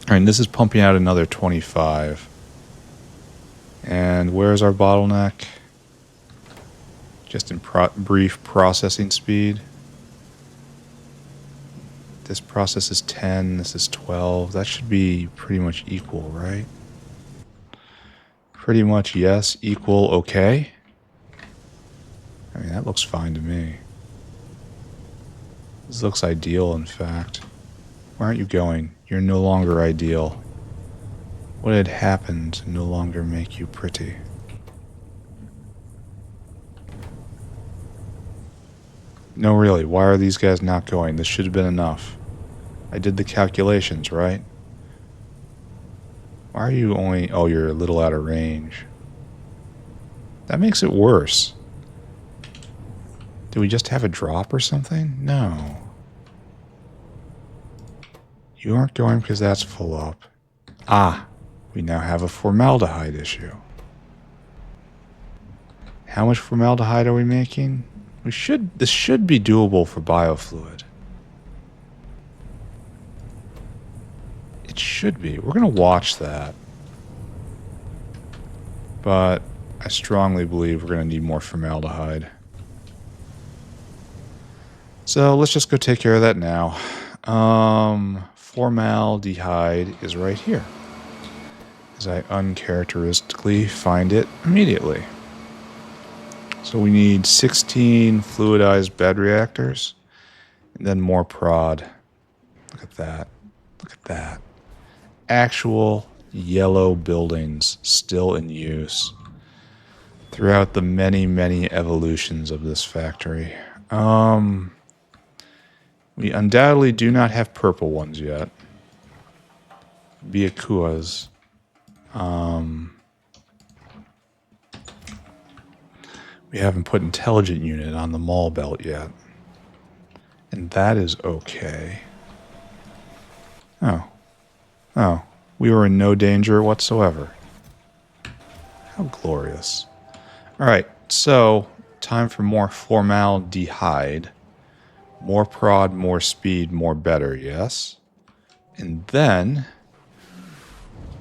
Alright, this is pumping out another 25. And where's our bottleneck? Just in brief processing speed. This process is 10, this is 12. That should be pretty much equal, right? Pretty much, yes. Equal, okay. I mean, that looks fine to me. This looks ideal, in fact. Where aren't you going? You're no longer ideal. What had happened to no longer make you pretty? No, really, why are these guys not going? This should have been enough. I did the calculations, right? Why are you only... Oh, you're a little out of range. That makes it worse. Do we just have a drop or something? No. You aren't going because that's full up. Ah, we now have a formaldehyde issue. How much formaldehyde are we making? This should be doable for biofluid. It should be. We're going to watch that. But I strongly believe we're going to need more formaldehyde. So let's just go take care of that now. Formaldehyde is right here. As I uncharacteristically find it immediately. So we need 16 fluidized bed reactors. And then more prod. Look at that. Look at that. Actual yellow buildings still in use throughout the many, many evolutions of this factory. We undoubtedly do not have purple ones yet. Byakuas. We haven't put intelligent unit on the mall belt yet. And that is okay. Oh. Oh. We were in no danger whatsoever. How glorious. Alright, so time for more formaldehyde. More prod, more speed, more better, yes? And then...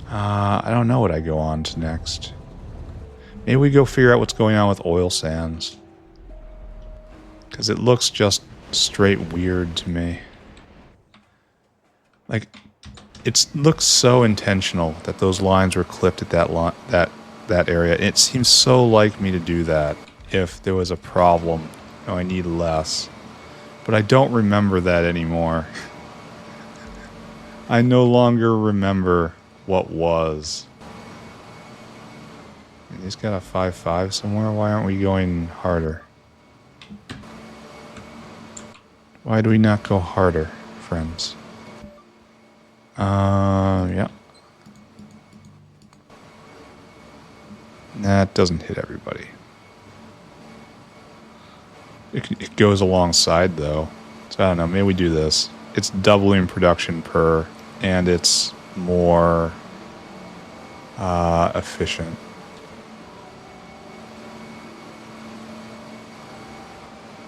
I don't know what I go on to next. Maybe we go figure out what's going on with oil sands. Because it looks just straight weird to me. Like, it looks so intentional that those lines were clipped at that area. It seems so like me to do that if there was a problem. Oh, I need less. But I don't remember that anymore. I no longer remember what was. He's got a 5.5 somewhere. Why aren't we going harder? Why do we not go harder, friends? Yeah. That doesn't hit everybody. It goes alongside, though. So I don't know. Maybe we do this. It's doubling production per, and it's more efficient.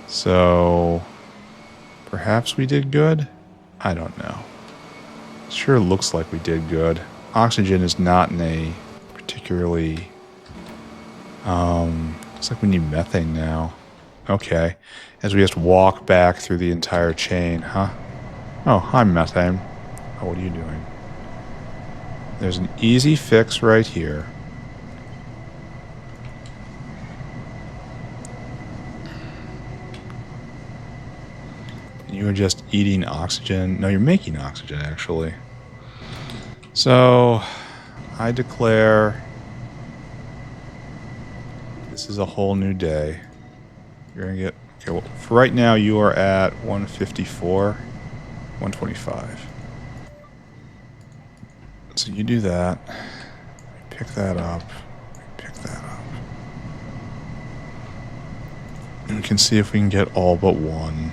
So perhaps we did good? I don't know. Sure looks like we did good. Oxygen is not in a particularly... looks like we need methane now. Okay. As we just walk back through the entire chain, huh? Oh, hi, methane. Oh, what are you doing? There's an easy fix right here. You are just eating oxygen. No, you're making oxygen, actually. So, I declare this is a whole new day. You're going to get... Okay, well, for right now, you are at 154, 125. So you do that. Pick that up. Pick that up. And we can see if we can get all but one.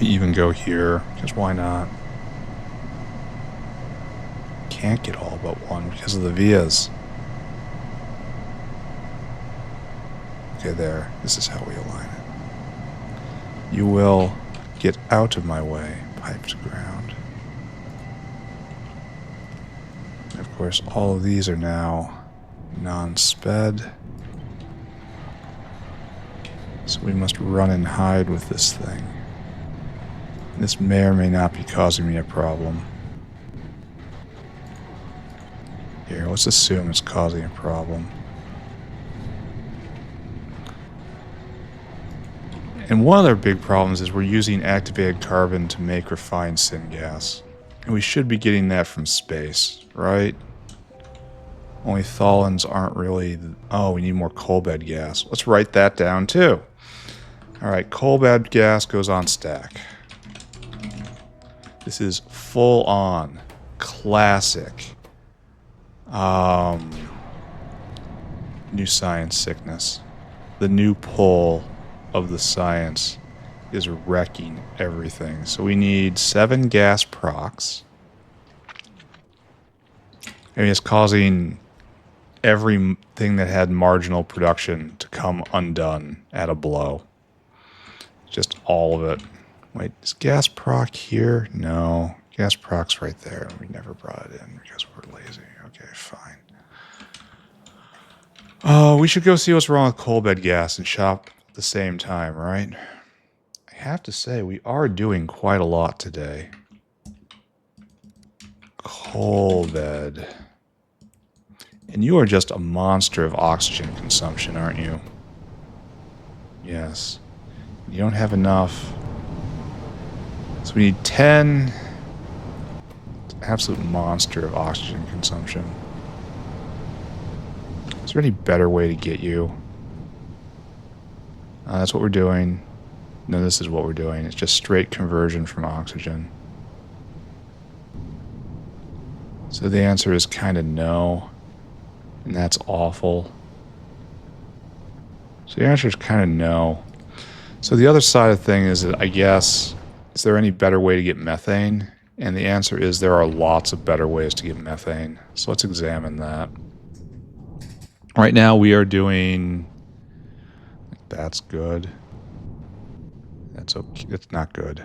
Even go here, because why not? Can't get all but one because of the vias. Okay, there. This is how we align it. You will get out of my way, pipe to ground. And of course, all of these are now non-sped. So we must run and hide with this thing. This may or may not be causing me a problem. Here, let's assume it's causing a problem. And one of their big problems is we're using activated carbon to make refined syngas. And we should be getting that from space, right? Only tholins aren't really... Oh, we need more coal bed gas. Let's write that down too. Alright, coal bed gas goes on stack. This is full on classic new science sickness. The new pull of the science is wrecking everything. So we need 7 gas procs. I mean, it's causing everything that had marginal production to come undone at a blow. Just all of it. Wait, is gas proc here? No. Gas proc's right there. We never brought it in because we're lazy. Okay, fine. Oh, we should go see what's wrong with coal bed gas and shop at the same time, right? I have to say, we are doing quite a lot today. Coal bed. And you are just a monster of oxygen consumption, aren't you? Yes. You don't have enough. So we need 10. Absolute monster of oxygen consumption. Is there any better way to get you? That's what we're doing. No, this is what we're doing. It's just straight conversion from oxygen. So the answer is kind of no. And that's awful. So the answer is kind of no. So the other side of the thing is that I guess, is there any better way to get methane? And the answer is there are lots of better ways to get methane. So let's examine that. Right now we are doing... That's good. That's okay. It's not good.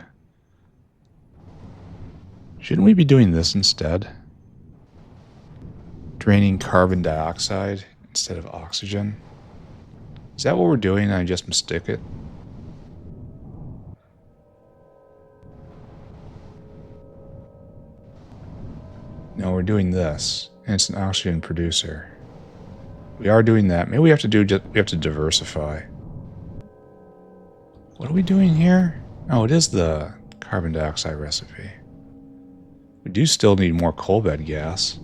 Shouldn't we be doing this instead? Draining carbon dioxide instead of oxygen? Is that what we're doing and I just mistake it? No, we're doing this, and it's an oxygen producer. We are doing that. Maybe we have to diversify. What are we doing here? Oh, it is the carbon dioxide recipe. We do still need more coal bed gas.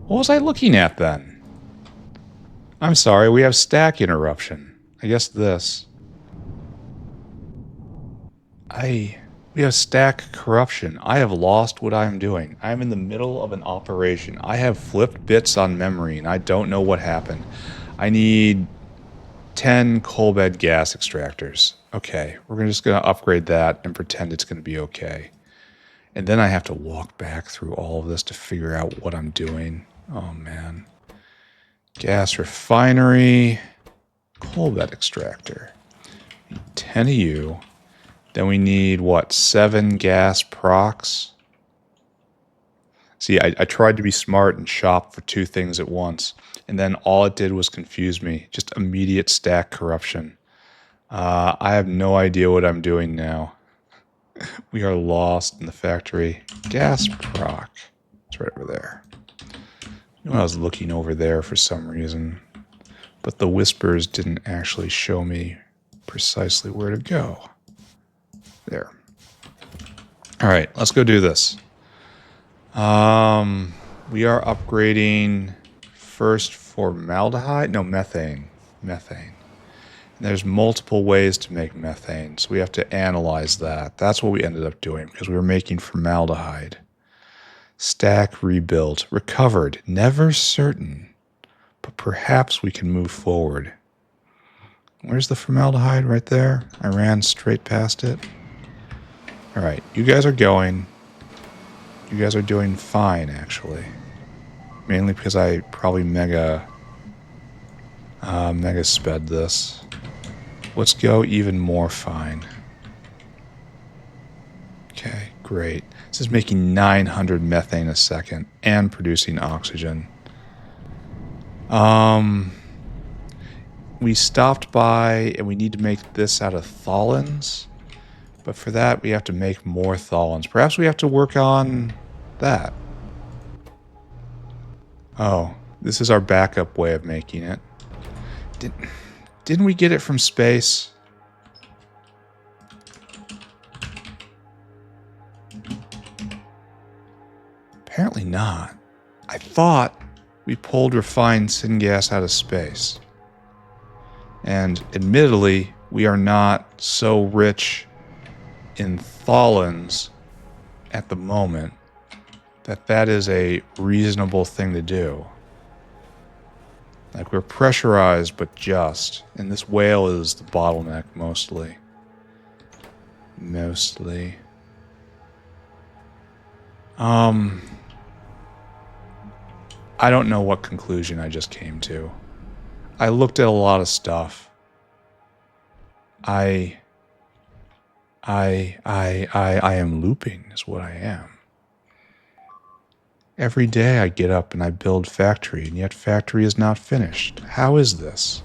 What was I looking at then? I'm sorry, we have stack interruption. I guess this. We have stack corruption. I have lost what I am doing. I am in the middle of an operation. I have flipped bits on memory and I don't know what happened. I need 10 coal bed gas extractors. Okay, we're just going to upgrade that and pretend it's going to be okay. And then I have to walk back through all of this to figure out what I'm doing. Oh man. Gas refinery, coal bed extractor. 10 of you. Then we need, what, 7 gas procs? See, I tried to be smart and shop for 2 things at once. And then all it did was confuse me. Just immediate stack corruption. I have no idea what I'm doing now. We are lost in the factory. Gas proc. It's right over there. You know, I was looking over there for some reason. But the whispers didn't actually show me precisely where to go. There. All right, let's go do this. We are upgrading first formaldehyde. No, methane. Methane. And there's multiple ways to make methane, so we have to analyze that. That's what we ended up doing because we were making formaldehyde. Stack rebuilt. Recovered. Never certain. But perhaps we can move forward. Where's the formaldehyde? Right there. I ran straight past it. All right, you guys are going. You guys are doing fine, actually. Mainly because I probably mega sped this. Let's go even more fine. Okay, great. This is making 900 methane a second and producing oxygen. We stopped by and we need to make this out of tholins. But for that, we have to make more tholins. Perhaps we have to work on that. Oh, this is our backup way of making it. Didn't we get it from space? Apparently not. I thought we pulled refined syngas out of space. And admittedly, we are not so rich in tholins at the moment that is a reasonable thing to do. Like, we're pressurized, but just. And this whale is the bottleneck, mostly. Mostly. I don't know what conclusion I just came to. I looked at a lot of stuff. I am looping, is what I am. Every day I get up and I build Factory, and yet Factory is not finished. How is this?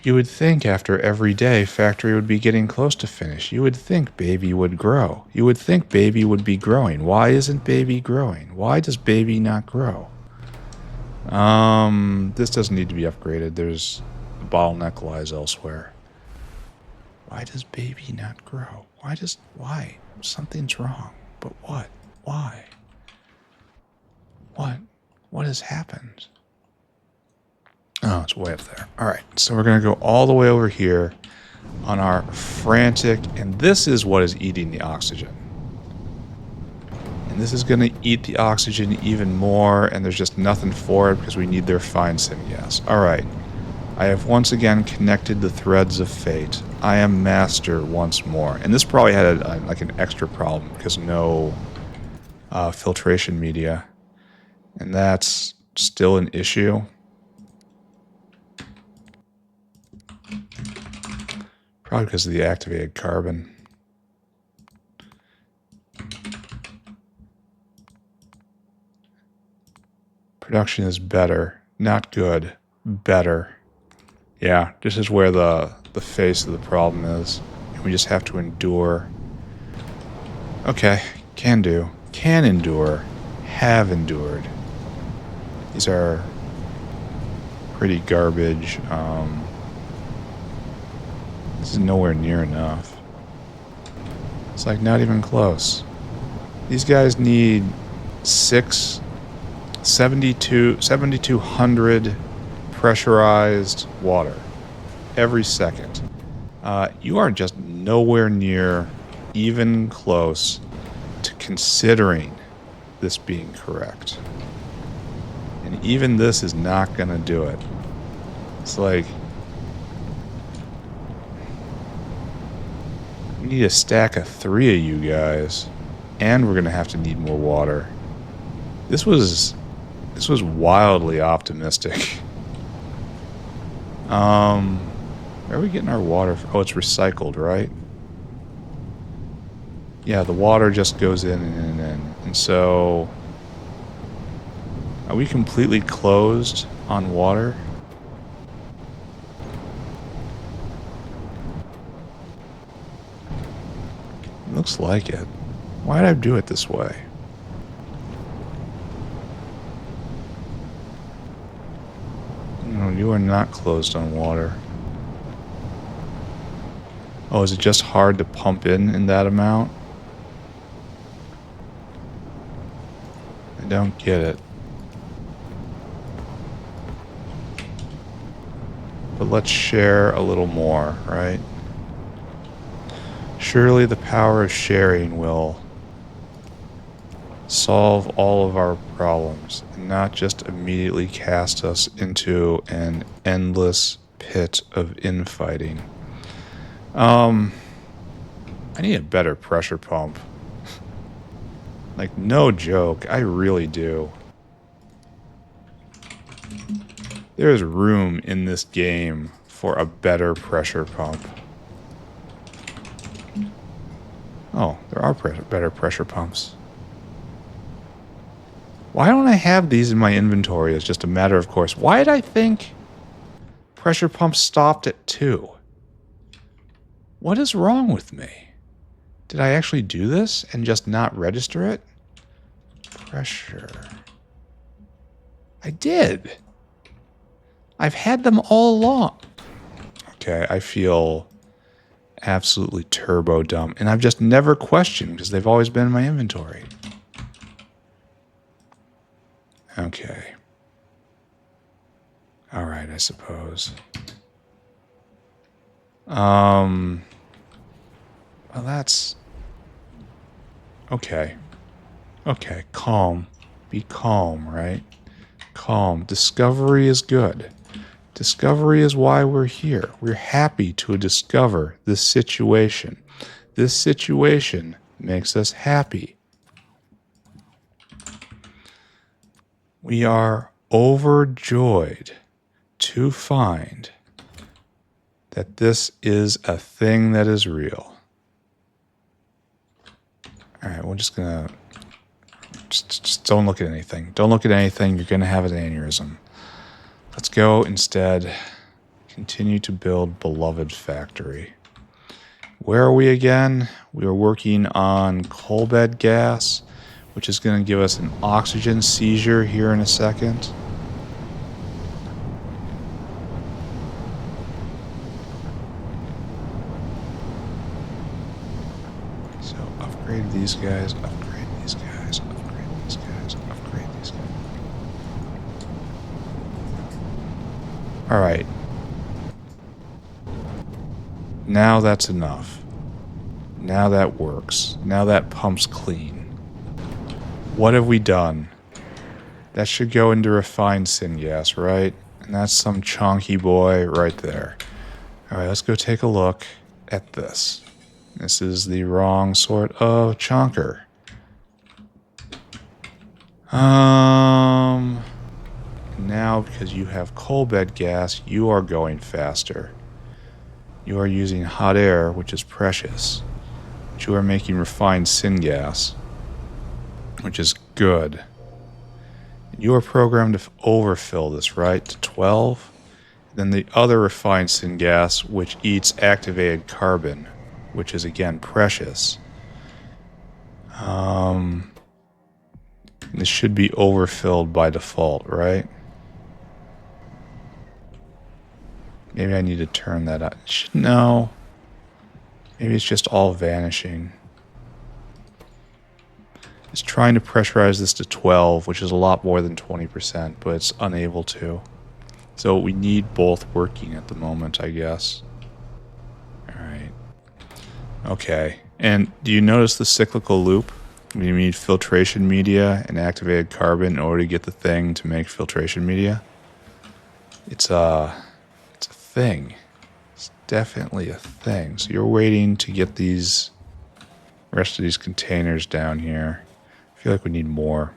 You would think after every day Factory would be getting close to finish. You would think Baby would grow. You would think Baby would be growing. Why isn't Baby growing? Why does Baby not grow? This doesn't need to be upgraded. There's the bottleneck lies elsewhere. Why does Baby not grow? Why? Something's wrong. But what? Why? What has happened? Oh, it's way up there. All right, so we're going to go all the way over here on our frantic, and this is what is eating the oxygen. And this is going to eat the oxygen even more, and there's just nothing for it because we need their fine syngas. All right, I have once again connected the threads of fate. I am master once more. And this probably had like an extra problem because no filtration media. And that's still an issue. Probably because of the activated carbon. Production is better. Not good. Better. Yeah, this is where the face of the problem is. And we just have to endure. Okay, can do. Can endure. Have endured. These are pretty garbage. This is nowhere near enough. It's like not even close. These guys need 7,200 pressurized water every second. You are just nowhere near even close to considering this being correct. And even this is not going to do it. It's like, we need a stack of 3 of you guys, and we're going to have to need more water. This was wildly optimistic. Where are we getting our water from? Oh, it's recycled, right? Yeah, the water just goes in and in and in. And so, are we completely closed on water? Looks like it. Why did I do it this way? No, you are not closed on water. Oh, is it just hard to pump in that amount? I don't get it. But let's share a little more, right? Surely the power of sharing will solve all of our problems and not just immediately cast us into an endless pit of infighting. I need a better pressure pump. Like, no joke, I really do. There's room in this game for a better pressure pump. Oh, there are better pressure pumps. Why don't I have these in my inventory as just a matter of course? Why did I think pressure pumps stopped at 2? What is wrong with me? Did I actually do this and just not register it? Pressure. I did. I've had them all along. Okay, I feel absolutely turbo dumb. And I've just never questioned because they've always been in my inventory. Okay. Alright, I suppose. Well, that's... Okay. Okay, calm. Be calm, right? Calm. Discovery is good. Discovery is why we're here. We're happy to discover this situation. This situation makes us happy. We are overjoyed to find that this is a thing that is real. Alright, we're just gonna... Just don't look at anything. Don't look at anything. You're gonna have an aneurysm. Let's go instead continue to build beloved factory. Where are we again? We are working on coal bed gas, which is going to give us an oxygen seizure here in a second. So upgrade these guys, upgrade these guys, upgrade these guys, upgrade these guys. Alright. Now that's enough. Now that works. Now that pumps clean. What have we done? That should go into refined syngas, right? And that's some chonky boy right there. Alright, let's go take a look at this. This is the wrong sort of chonker. Now, because you have coal bed gas, you are going faster. You are using hot air, which is precious. But you are making refined syngas, which is good. You are programmed to overfill this, right? To 12. Then the other refined syngas, which eats activated carbon, which is again precious. This should be overfilled by default, right? Maybe I need to turn that up. No. Maybe it's just all vanishing. It's trying to pressurize this to 12, which is a lot more than 20%, but it's unable to. So we need both working at the moment, I guess. Alright. Okay. And do you notice the cyclical loop? We need filtration media and activated carbon in order to get the thing to make filtration media. It's a thing. It's definitely a thing. So you're waiting to get these rest of these containers down here. I feel like we need more.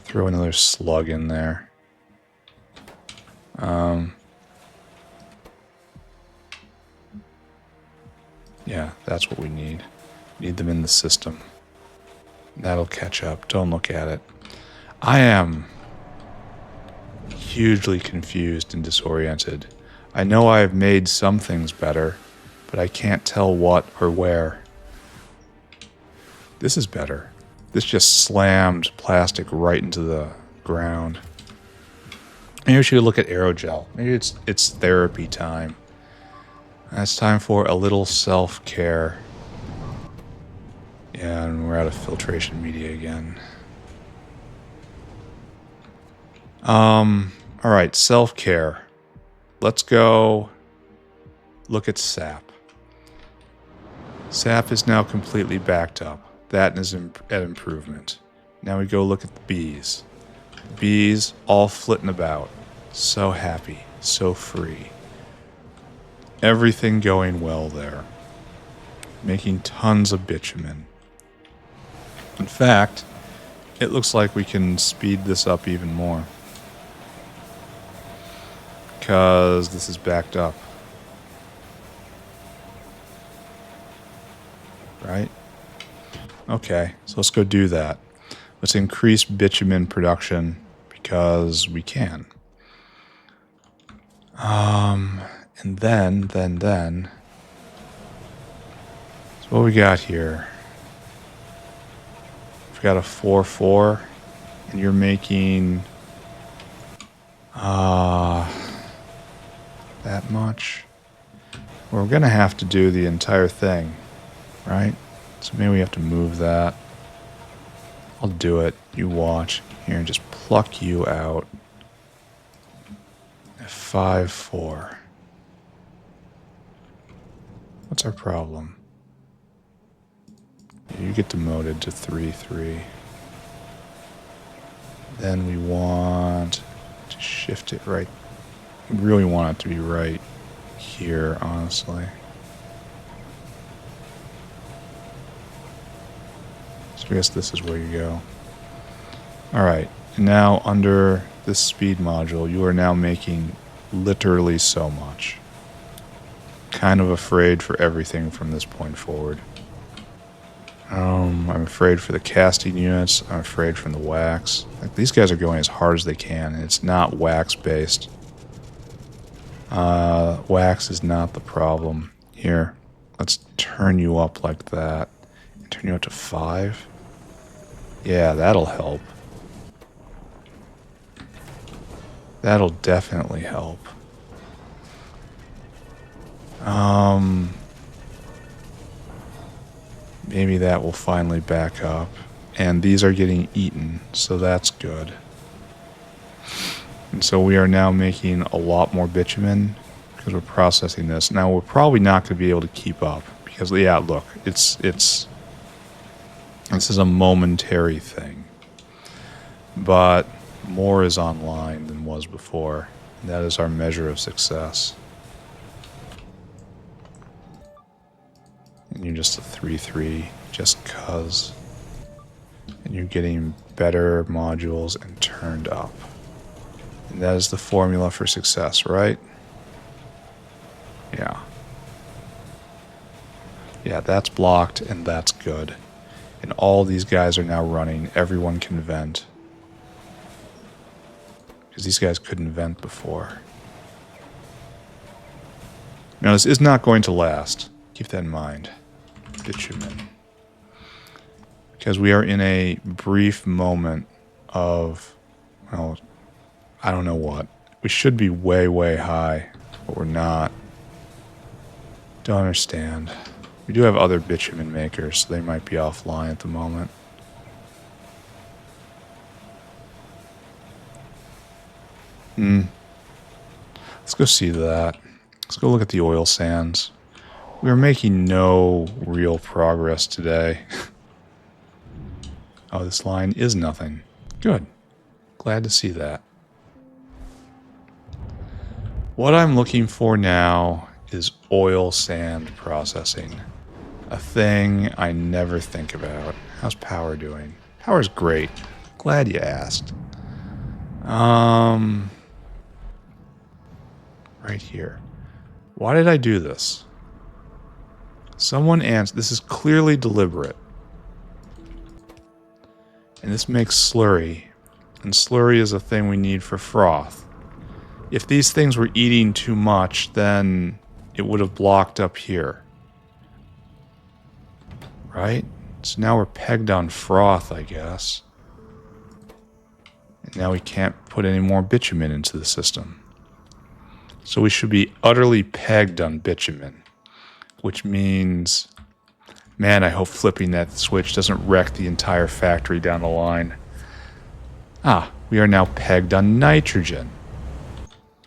Throw another slug in there. Yeah, that's what we need. Need them in the system. That'll catch up. Don't look at it. I am hugely confused and disoriented. I know I have made some things better, but I can't tell what or where. This is better. This just slammed plastic right into the ground. Maybe we should look at aerogel. Maybe it's therapy time. It's time for a little self-care. Yeah, and we're out of filtration media again. Alright, self-care. Let's go look at SAP. SAP is now completely backed up. That is an improvement. Now we go look at the bees. The bees all flitting about. So happy, so free. Everything going well there. Making tons of bitumen. In fact, it looks like we can speed this up even more. Because this is backed up. Right? Okay, so let's go do that. Let's increase bitumen production because we can. And then, so what we got here? We've got a 4-4, and you're making that much. We're gonna have to do the entire thing, right? So maybe we have to move that. I'll do it. You watch. Here, and just pluck you out. 5-4. What's our problem? You get demoted to 3-3. Then we want to shift it right. We really want it to be right here, honestly. So I guess this is where you go. Alright, and now under this speed module, you are now making literally so much. Kind of afraid for everything from this point forward. I'm afraid for the casting units. I'm afraid from the wax. Like, these guys are going as hard as they can, and it's not wax based. Wax is not the problem. Here, let's turn you up like that. Turn you up to 5. Yeah, that'll help. That'll definitely help. Maybe that will finally back up. And these are getting eaten, so that's good. And so we are now making a lot more bitumen because we're processing this. Now we're probably not going to be able to keep up because, yeah, look, this is a momentary thing. But more is online than was before. And that is our measure of success. And you're just a 3-3 just cuz. And you're getting better modules and turned up. And that is the formula for success, right? Yeah. Yeah, that's blocked and that's good. And all these guys are now running. Everyone can vent. Because these guys couldn't vent before. Now, this is not going to last. Keep that in mind. Bitumen. Because we are in a brief moment of, well, I don't know what. We should be way, way high, but we're not. Don't understand. We do have other bitumen makers, so they might be offline at the moment. Let's go see that. Let's go look at the oil sands. We are making no real progress today. Oh, this line is nothing. Good. Glad to see that. What I'm looking for now is oil sand processing. A thing I never think about. How's power doing? Power's great. Glad you asked. Right here. Why did I do this? Someone answered. This is clearly deliberate. And this makes slurry. And slurry is a thing we need for froth. If these things were eating too much, then it would have blocked up here. Right? So now we're pegged on froth, I guess. And now we can't put any more bitumen into the system. So we should be utterly pegged on bitumen. Which means, man, I hope flipping that switch doesn't wreck the entire factory down the line. Ah, we are now pegged on nitrogen.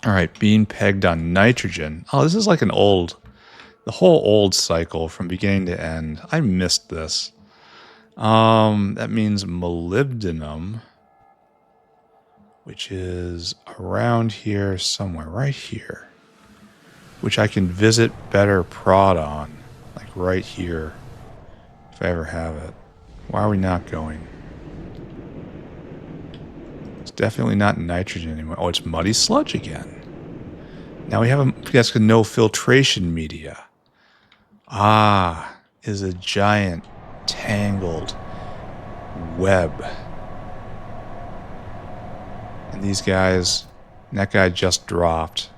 Alright, being pegged on nitrogen. Oh, this is like the whole old cycle from beginning to end. I missed this. That means molybdenum, which is around here somewhere, right here, which I can visit better prod on, like right here, if I ever have it. Why are we not going? It's definitely not nitrogen anymore. Oh, it's muddy sludge again. Now we have a no filtration media. Ah, is a giant tangled web. And these guys, and that guy just dropped.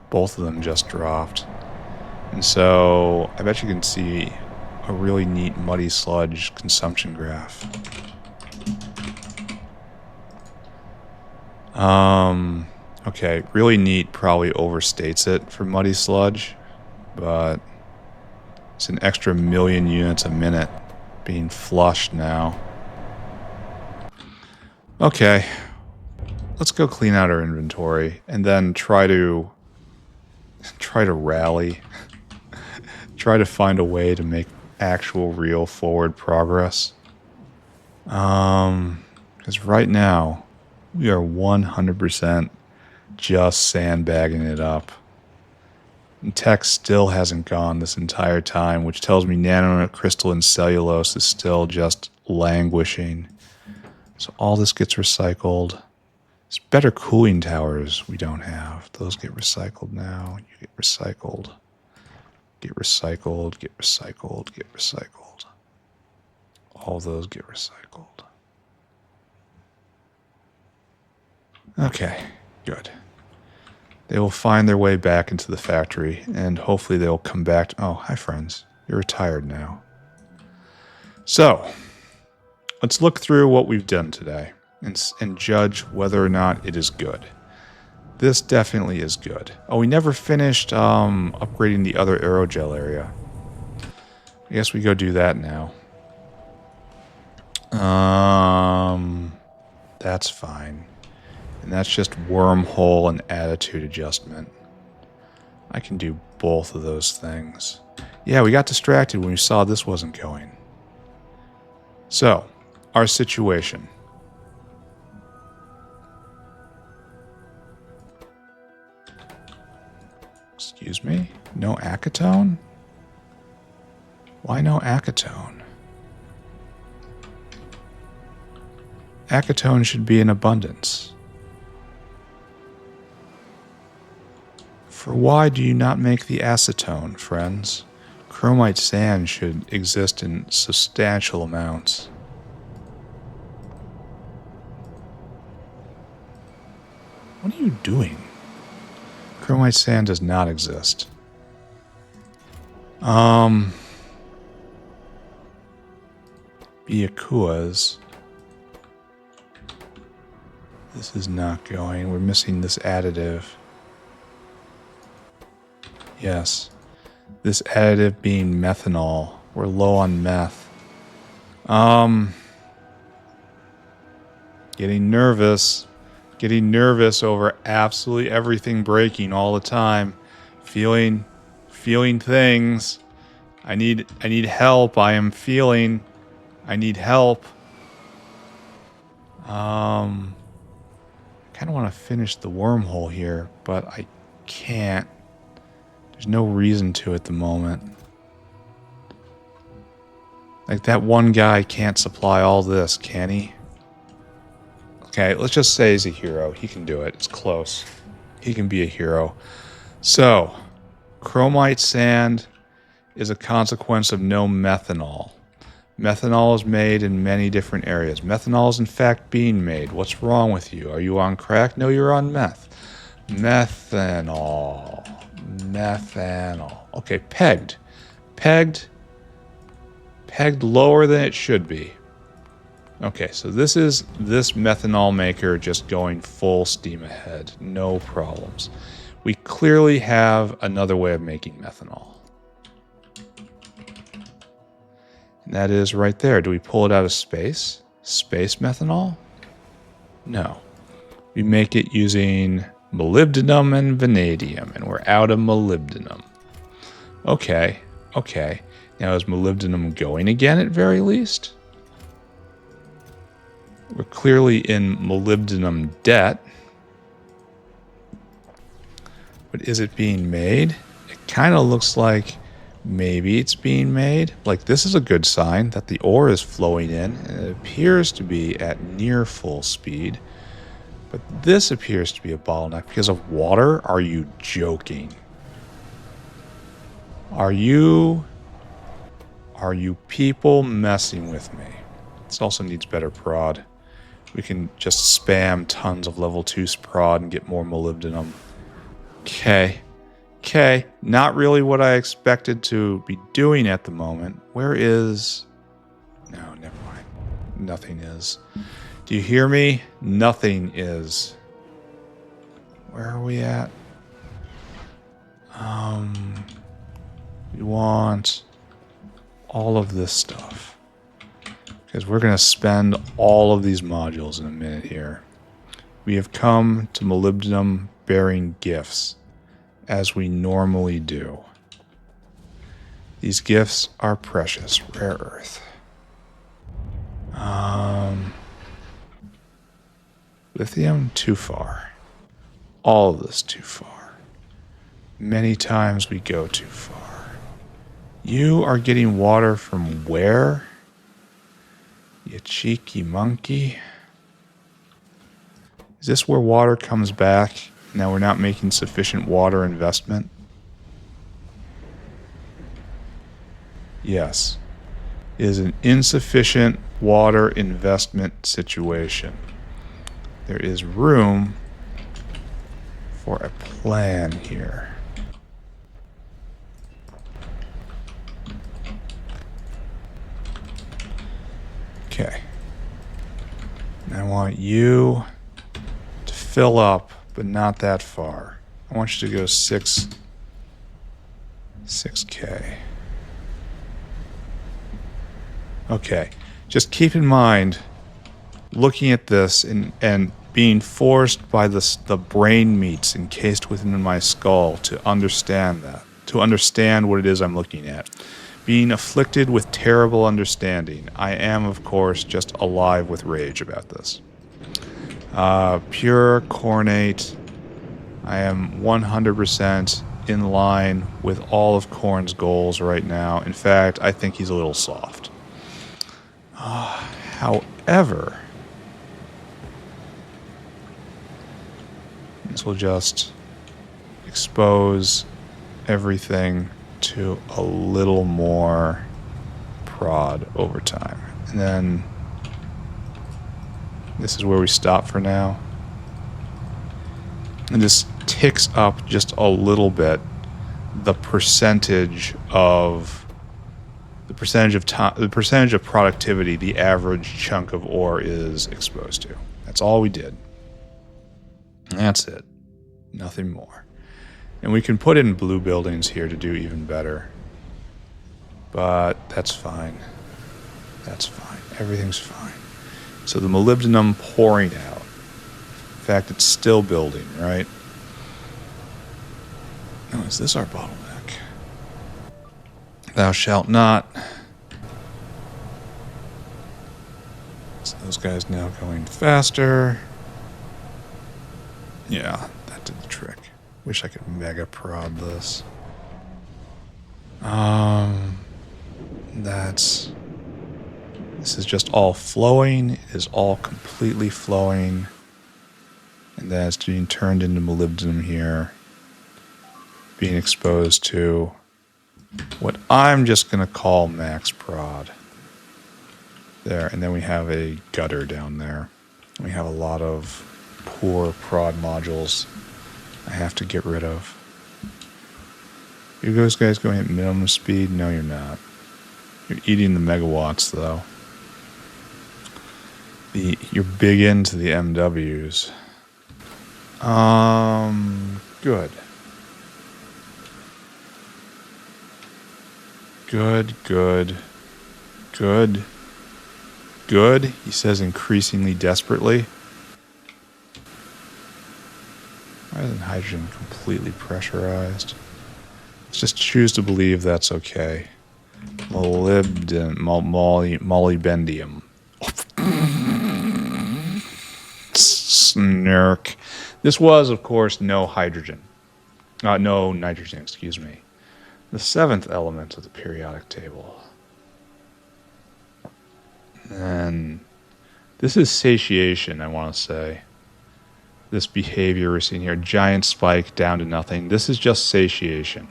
Both of them just dropped. And so I bet you can see a really neat muddy sludge consumption graph. Okay, really neat probably overstates it for muddy sludge, but it's an extra 1,000,000 units a minute being flushed now. Okay, let's go clean out our inventory and then try to rally. Try to find a way to make actual real forward progress. Because right now we are 100% just sandbagging it up. And tech still hasn't gone this entire time, which tells me nanocrystalline cellulose is still just languishing. So all this gets recycled. It's better cooling towers we don't have. Those get recycled now. You get recycled. Get recycled, get recycled, get recycled. All those get recycled. Okay, good. They will find their way back into the factory, and hopefully they'll come back to... Oh, hi friends. You're retired now. So, let's look through what we've done today and judge whether or not it is good. This definitely is good. Oh, we never finished upgrading the other aerogel area. I guess we go do that now. That's fine. And that's just wormhole and attitude adjustment. I can do both of those things. Yeah, we got distracted when we saw this wasn't going. So, our situation. Excuse me? No acetone? Why no acetone? Acetone should be in abundance. For why do you not make the acetone, friends? Chromite sand should exist in substantial amounts. What are you doing? Chromite sand does not exist. Byakuas. This is not going. We're missing this additive. Yes. This additive being methanol. We're low on meth. Getting nervous. Getting nervous over absolutely everything breaking all the time. Feeling things. I need help. I am feeling. I need help. I kind of want to finish the wormhole here, but I can't. There's no reason to at the moment. Like, that one guy can't supply all this, can he? Okay, let's just say he's a hero. He can do it. It's close. He can be a hero. So, chromite sand is a consequence of no methanol. Methanol is made in many different areas. Methanol is in fact being made. What's wrong with you? Are you on crack? No, you're on meth. Methanol. Okay, pegged. Pegged lower than it should be. Okay, so this is this methanol maker just going full steam ahead. No problems. We clearly have another way of making methanol. And that is right there. Do we pull it out of space? Space methanol? No. We make it using molybdenum and vanadium, and we're out of molybdenum. Okay. Now is molybdenum going again at very least? We're clearly in molybdenum debt. But is it being made? It kind of looks like maybe it's being made. Like, this is a good sign that the ore is flowing in, and it appears to be at near full speed. But this appears to be a bottleneck because of water. Are you joking? Are you people messing with me? This also needs better prod. We can just spam tons of level 2 prod and get more molybdenum. Okay. Okay. Not really what I expected to be doing at the moment. Where is... No, never mind. Nothing is. Do you hear me? Nothing is. Where are we at? We want all of this stuff. Because we're going to spend all of these modules in a minute here. We have come to molybdenum bearing gifts, as we normally do. These gifts are precious, rare earth. Lithium, too far. All of this too far. Many times we go too far. You are getting water from where? You cheeky monkey. Is this where water comes back? Now we're not making sufficient water investment? Yes. It is an insufficient water investment situation. There is room for a plan here. Okay. And I want you to fill up, but not that far. I want you to go 6K. Okay. Just keep in mind, looking at this and being forced by the brain meats encased within my skull to understand that, to understand what it is I'm looking at. Being afflicted with terrible understanding, I am, of course, just alive with rage about this. Pure cornate. I am 100% in line with all of Korn's goals right now. In fact, I think he's a little soft. However, this will just expose everything to a little more prod over time. And then this is where we stop for now. And this ticks up just a little bit the percentage of productivity the average chunk of ore is exposed to. That's all we did. That's it. Nothing more. And we can put in blue buildings here to do even better. But that's fine. That's fine. Everything's fine. So the molybdenum pouring out. In fact, it's still building, right? Oh, is this our bottleneck? Thou shalt not. So those guys now going faster. Yeah, that did the trick. Wish I could mega prod this. This is just all flowing. It is all completely flowing. And that's being turned into molybdenum here. Being exposed to what I'm just going to call max prod. There, and then we have a gutter down there. We have a lot of poor prod modules I have to get rid of. Are those guys going at minimum speed? No, you're not. You're eating the megawatts, though. You're big into the MWs. Good. Good, he says increasingly desperately. Why isn't hydrogen completely pressurized? Let's just choose to believe that's okay. Molybendium. snark. This was, of course, no hydrogen. No nitrogen, excuse me. The seventh element of the periodic table. And this is satiation, I want to say. This behavior we're seeing here, giant spike down to nothing. This is just satiation.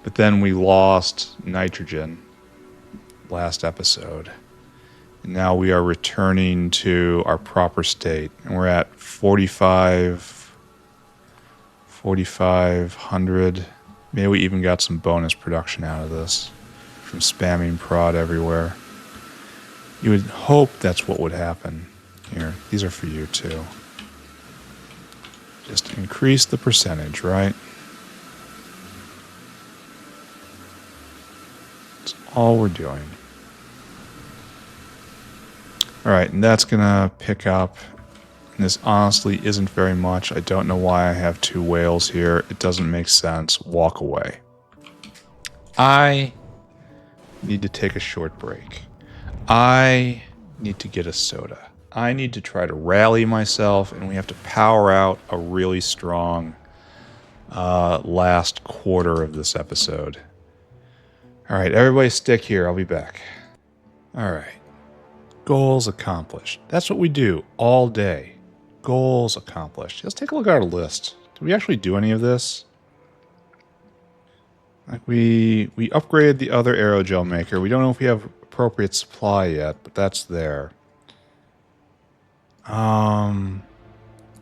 But then we lost nitrogen last episode. And now we are returning to our proper state. And we're at 4,500. Maybe we even got some bonus production out of this from spamming prod everywhere. You would hope that's what would happen. Here, these are for you too. Just increase the percentage, right? That's all we're doing. Alright, and that's gonna pick up. And this honestly isn't very much. I don't know why I have 2 whales here. It doesn't make sense. Walk away. I need to take a short break. I need to get a soda. I need to try to rally myself, and we have to power out a really strong last quarter of this episode. Alright, everybody stick here. I'll be back. Alright. Goals accomplished. That's what we do all day. Goals accomplished. Let's take a look at our list. Did we actually do any of this? Like we upgraded the other aerogel maker. We don't know if we have appropriate supply yet, but that's there.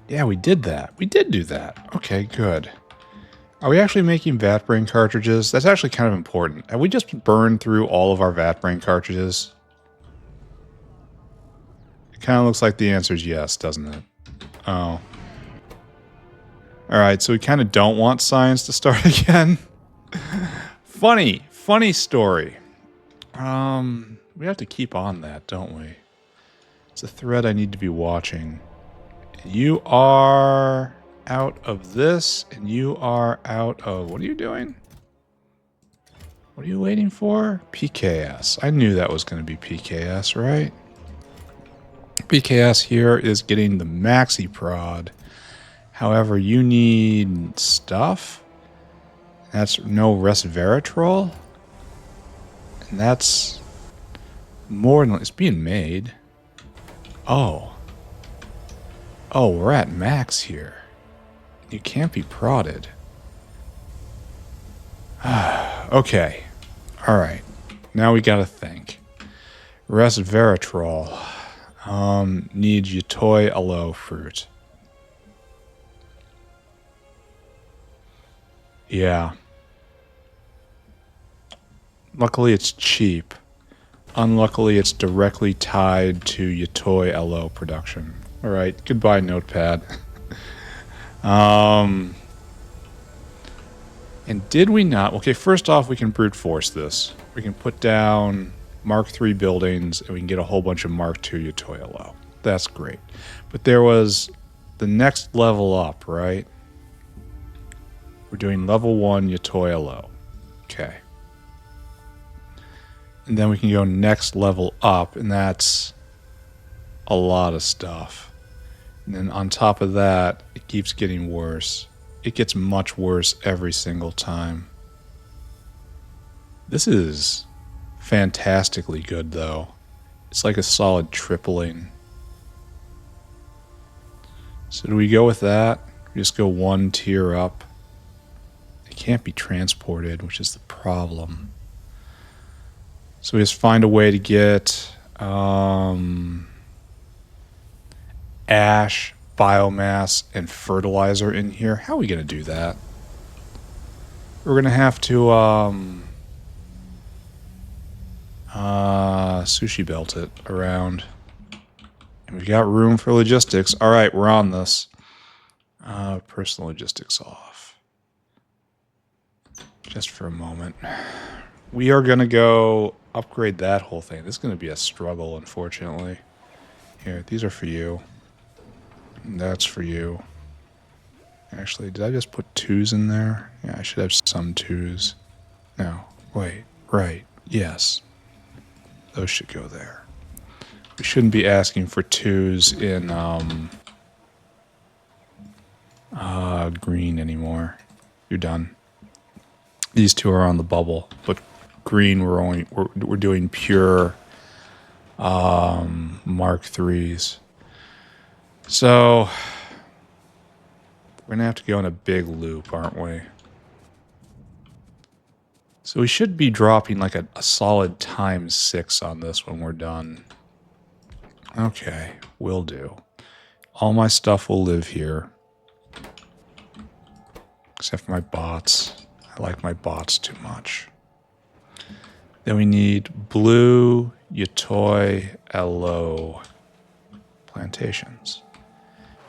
Yeah, we did that. We did do that. Okay, good. Are we actually making vat brain cartridges? That's actually kind of important. Have we just burned through all of our vat brain cartridges? It kind of looks like the answer is yes, doesn't it? Oh. Alright, so we kind of don't want science to start again. Funny story. We have to keep on that, don't we? It's a thread I need to be watching. You are out of this, and you are out of... What are you doing? What are you waiting for? PKS. I knew that was going to be PKS, right? PKS here is getting the maxi prod. However, you need stuff. That's no resveratrol. And that's more than it's being made. Oh. Oh, we're at max here. You can't be prodded. Okay. Alright. Now we gotta think. Resveratrol. Needs Yatoi aloe fruit. Yeah. Luckily it's cheap. Unluckily it's directly tied to Yatoi aloe production. Alright, goodbye notepad. And did we not... Okay, first off, we can brute force this. We can put down Mark III buildings, and we can get a whole bunch of Mark II Yatoi aloe. That's great. But there was the next level up, right? We're doing level 1 Yatoi aloe. Okay. And then we can go next level up, and that's a lot of stuff. And then on top of that, it keeps getting worse. It gets much worse every single time. This is fantastically good, though. It's like a solid tripling. So do we go with that? We just go 1 tier up. It can't be transported, which is the problem. So we just find a way to get ash, biomass, and fertilizer in here. How are we going to do that? We're going to have to sushi belt it around. And we've got room for logistics. All right, we're on this. Personal logistics off. Just for a moment. We are going to go upgrade that whole thing. This is going to be a struggle, unfortunately. Here, these are for you. And that's for you. Actually, did I just put 2s in there? Yeah, I should have some 2s. No, wait, right, yes. Those should go there. We shouldn't be asking for 2s in green anymore. You're done. These 2 are on the bubble, but green we're doing pure Mark 3s. So we're gonna have to go in a big loop, aren't we? So we should be dropping like a solid ×6 on this when we're done. Okay, will do. All my stuff will live here. Except for my bots. I like my bots too much. Then we need blue Yatoi Aloe plantations.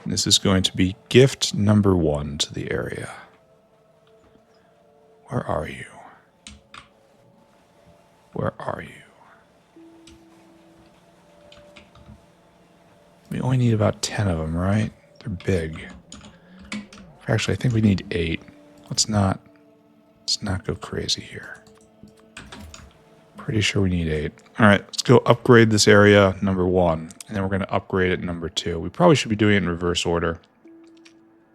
And this is going to be gift number 1 to the area. Where are you? Where are you? We only need about 10 of them, right? They're big. Actually, I think we need 8. Let's not go crazy here. Pretty sure we need 8. All right, let's go upgrade this area number 1, and then we're going to upgrade it number 2. We probably should be doing it in reverse order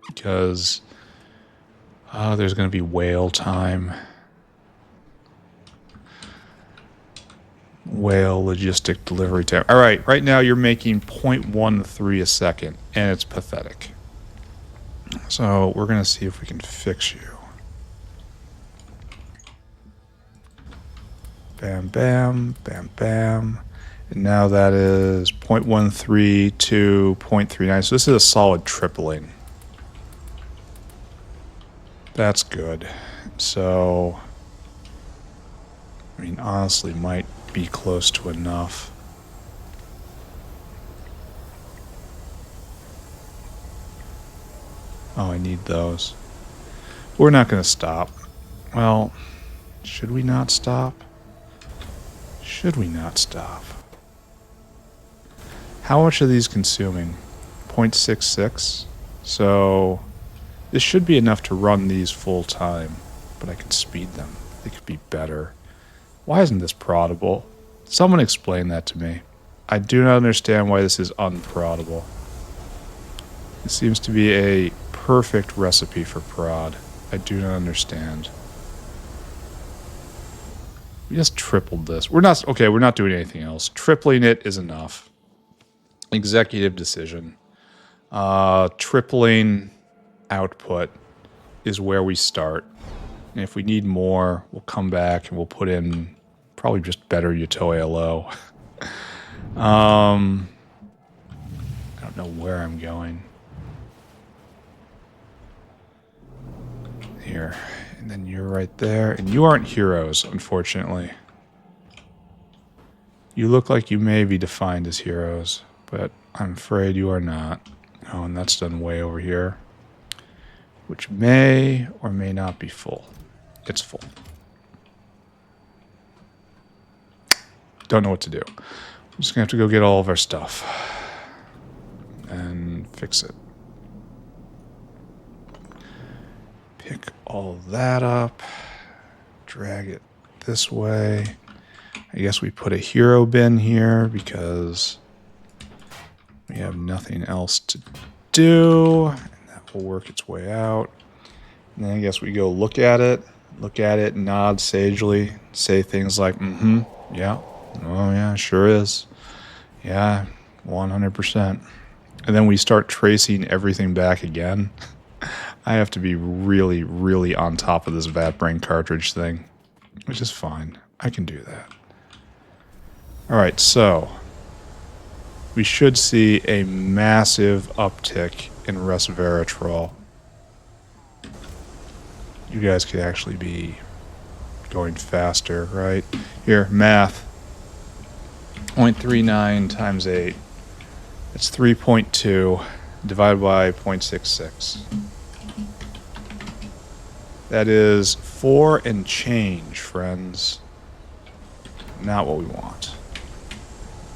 because there's going to be whale time. Whale logistic delivery time. All right, right now you're making 0.13 a second, and it's pathetic. So we're going to see if we can fix you. Bam, bam, bam, bam. And now that is 0.13 to 0.39. So this is a solid tripling. That's good. So, I mean, honestly, might be close to enough. Oh, I need those. We're not going to stop. Well, should we not stop? Should we not stop? How much are these consuming? 0.66? So this should be enough to run these full time, but I can speed them. They could be better. Why isn't this proddable? Someone explain that to me. I do not understand why this is unproddable. It seems to be a perfect recipe for prod. I do not understand. We just tripled this. We're not doing anything else. Tripling it is enough. Executive decision. Tripling output is where we start. And if we need more, we'll come back and we'll put in probably just better Yatoi Aloe. I don't know where I'm going. Here. And then you're right there. And you aren't heroes, unfortunately. You look like you may be defined as heroes, but I'm afraid you are not. Oh, and that's done way over here, which may or may not be full. It's full. Don't know what to do. I'm just going to have to go get all of our stuff and fix it. Pick all that up, drag it this way. I guess we put a hero bin here because we have nothing else to do, and that will work its way out. And then I guess we go look at it, nod sagely, say things like, yeah, oh yeah, sure is. Yeah, 100%. And then we start tracing everything back again. I have to be really, really on top of this VatBrain cartridge thing, which is fine. I can do that. Alright, so we should see a massive uptick in resveratrol. You guys could actually be going faster, right? Here, math. 0.39 times 8. It's 3.2 divided by 0.66. That is 4 and change, friends. Not what we want.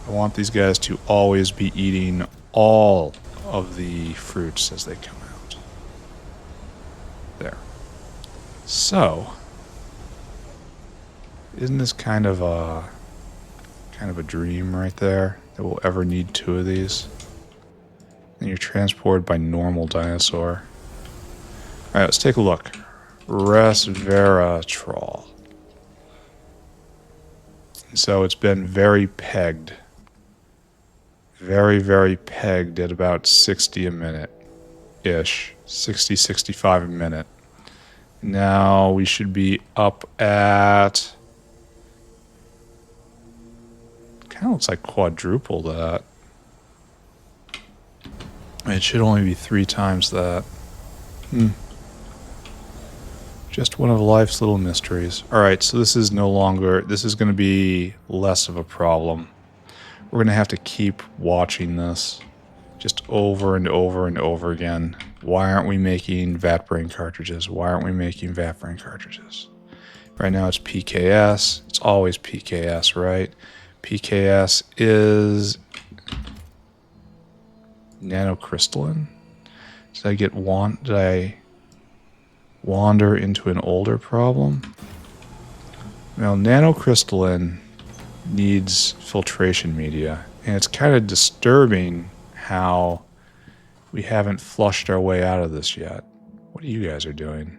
I want these guys to always be eating all of the fruits as they come out. There. So, isn't this kind of a dream right there? that we'll ever need 2 of these. And you're transported by normal dinosaur. Alright, let's take a look. Resveratrol. So it's been very pegged. Very, very pegged at about 60 a minute-ish. 60, 65 a minute. Now we should be up at... Kind of looks like quadruple that. It should only be 3 times that. Just one of life's little mysteries. Alright, so this is no longer... This is going to be less of a problem. We're going to have to keep watching this. Just over and over and over again. Why aren't we making vat brain cartridges? Why aren't we making vat brain cartridges? Right now it's PKS. It's always PKS, right? PKS is... nanocrystalline? Did I wander into an older problem? Well, nanocrystalline needs filtration media, and it's kind of disturbing how we haven't flushed our way out of this yet. What you guys are doing?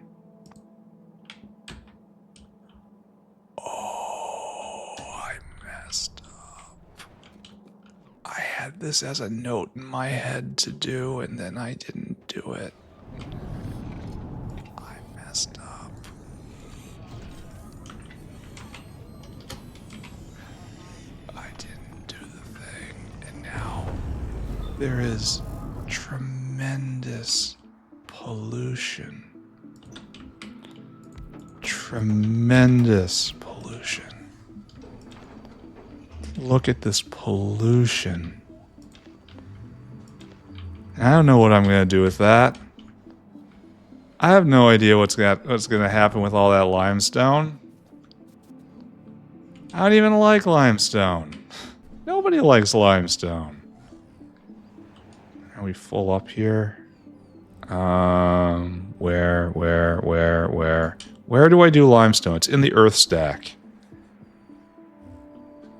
Oh, I messed up. I had this as a note in my head to do, and then I didn't do it. I messed up. There is tremendous pollution. Tremendous pollution. Look at this pollution. I don't know what I'm going to do with that. I have no idea what's going to happen with all that limestone. I don't even like limestone. Nobody likes limestone. Are we full up here? Where do I do limestone? It's in the earth stack.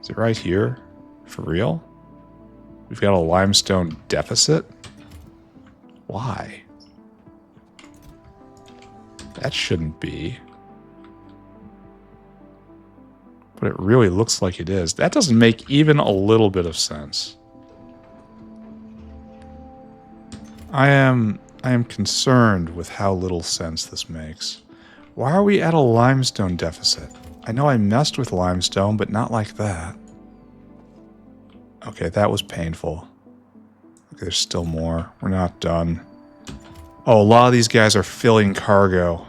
Is it right here? For real? We've got a limestone deficit? Why? That shouldn't be. But it really looks like it is. That doesn't make even a little bit of sense. I am concerned with how little sense this makes. Why are we at a limestone deficit? I know I messed with limestone, but not like that. Okay, that was painful. Okay, there's still more. We're not done. Oh, a lot of these guys are filling cargo.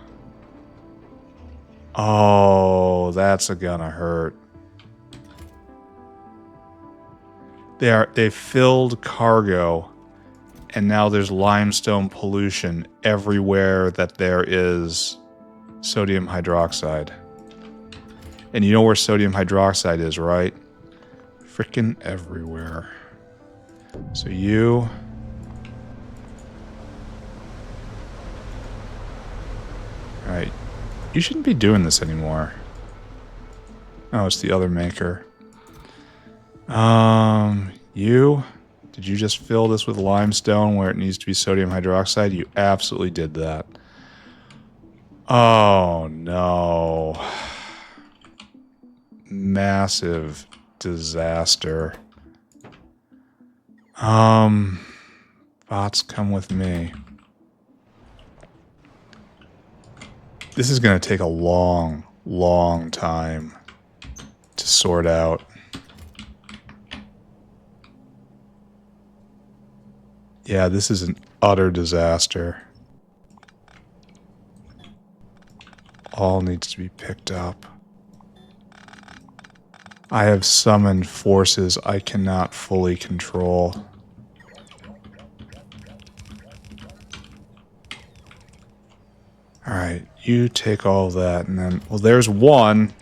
Oh, that's gonna hurt. They've filled cargo. And now there's limestone pollution everywhere that there is sodium hydroxide. And you know where sodium hydroxide is, right? Frickin' everywhere. So you... Alright. You shouldn't be doing this anymore. Oh, it's the other maker. You... Did you just fill this with limestone where it needs to be sodium hydroxide? You absolutely did that. Oh, no. Massive disaster. Bots, come with me. This is going to take a long, long time to sort out. Yeah, this is an utter disaster. All needs to be picked up. I have summoned forces I cannot fully control. Alright, you take all of that and then... Well, there's one.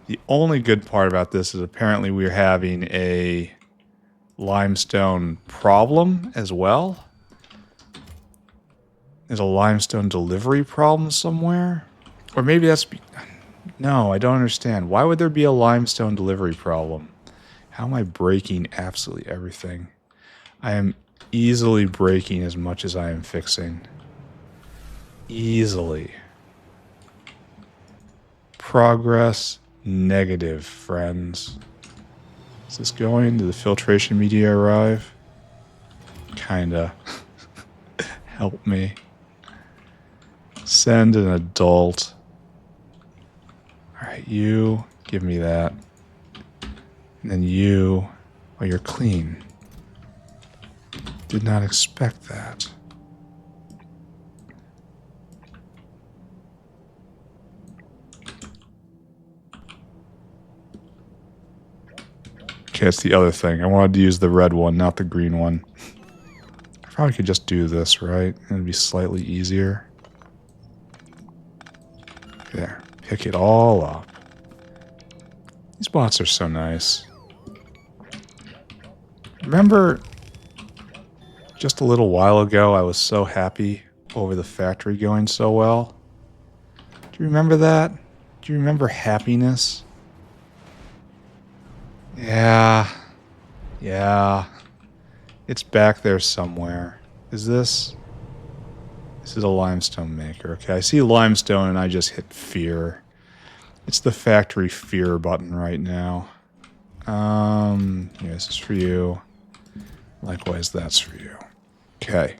The only good part about this is apparently we're having a limestone problem as well. There's a limestone delivery problem somewhere. Or maybe that's... No, I don't understand. Why would there be a limestone delivery problem? How am I breaking absolutely everything? I am easily breaking as much as I am fixing. Easily. Progress negative, friends. Is this going? Did the filtration media arrive? Kinda. Help me. Send an adult. Alright, you. Give me that. And then you. Oh, you're clean. Did not expect that. Okay, that's the other thing. I wanted to use the red one, not the green one. I probably could just do this, right? And it'd be slightly easier. There. Pick it all up. These bots are so nice. Remember, just a little while ago, I was so happy over the factory going so well. Do you remember that? Do you remember happiness? Yeah. Yeah. It's back there somewhere. Is this? This is a limestone maker. Okay, I see limestone and I just hit fear. It's the factory fear button right now. Yeah, this is for you. Likewise, that's for you. Okay.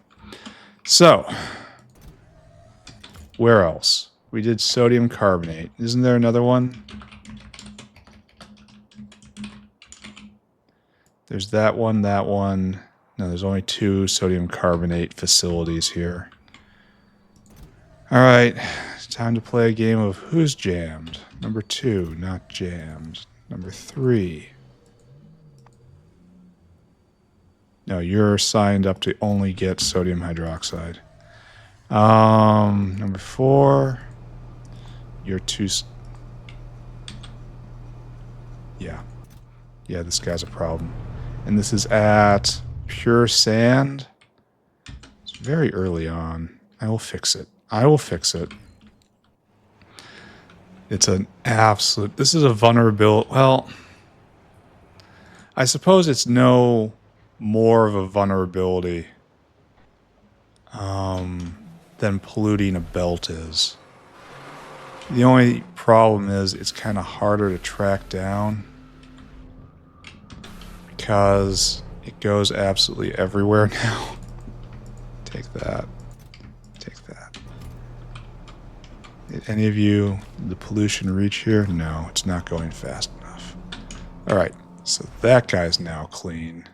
So, where else? We did sodium carbonate. Isn't there another one? There's that one, that one. No, there's only 2 sodium carbonate facilities here. Alright, time to play a game of Who's Jammed? Number 2, not jammed. Number 3. No, you're signed up to only get sodium hydroxide. Number 4. You're 2... Yeah. Yeah, this guy's a problem. And this is at Pure Sand. It's very early on. I will fix it. I will fix it. It's an absolute... This is a vulnerability... Well, I suppose it's no more of a vulnerability than polluting a belt is. The only problem is it's kind of harder to track down because it goes absolutely everywhere now. Take that. Take that. Did any of you, the pollution reach here? No, it's not going fast enough. Alright, so that guy's now clean.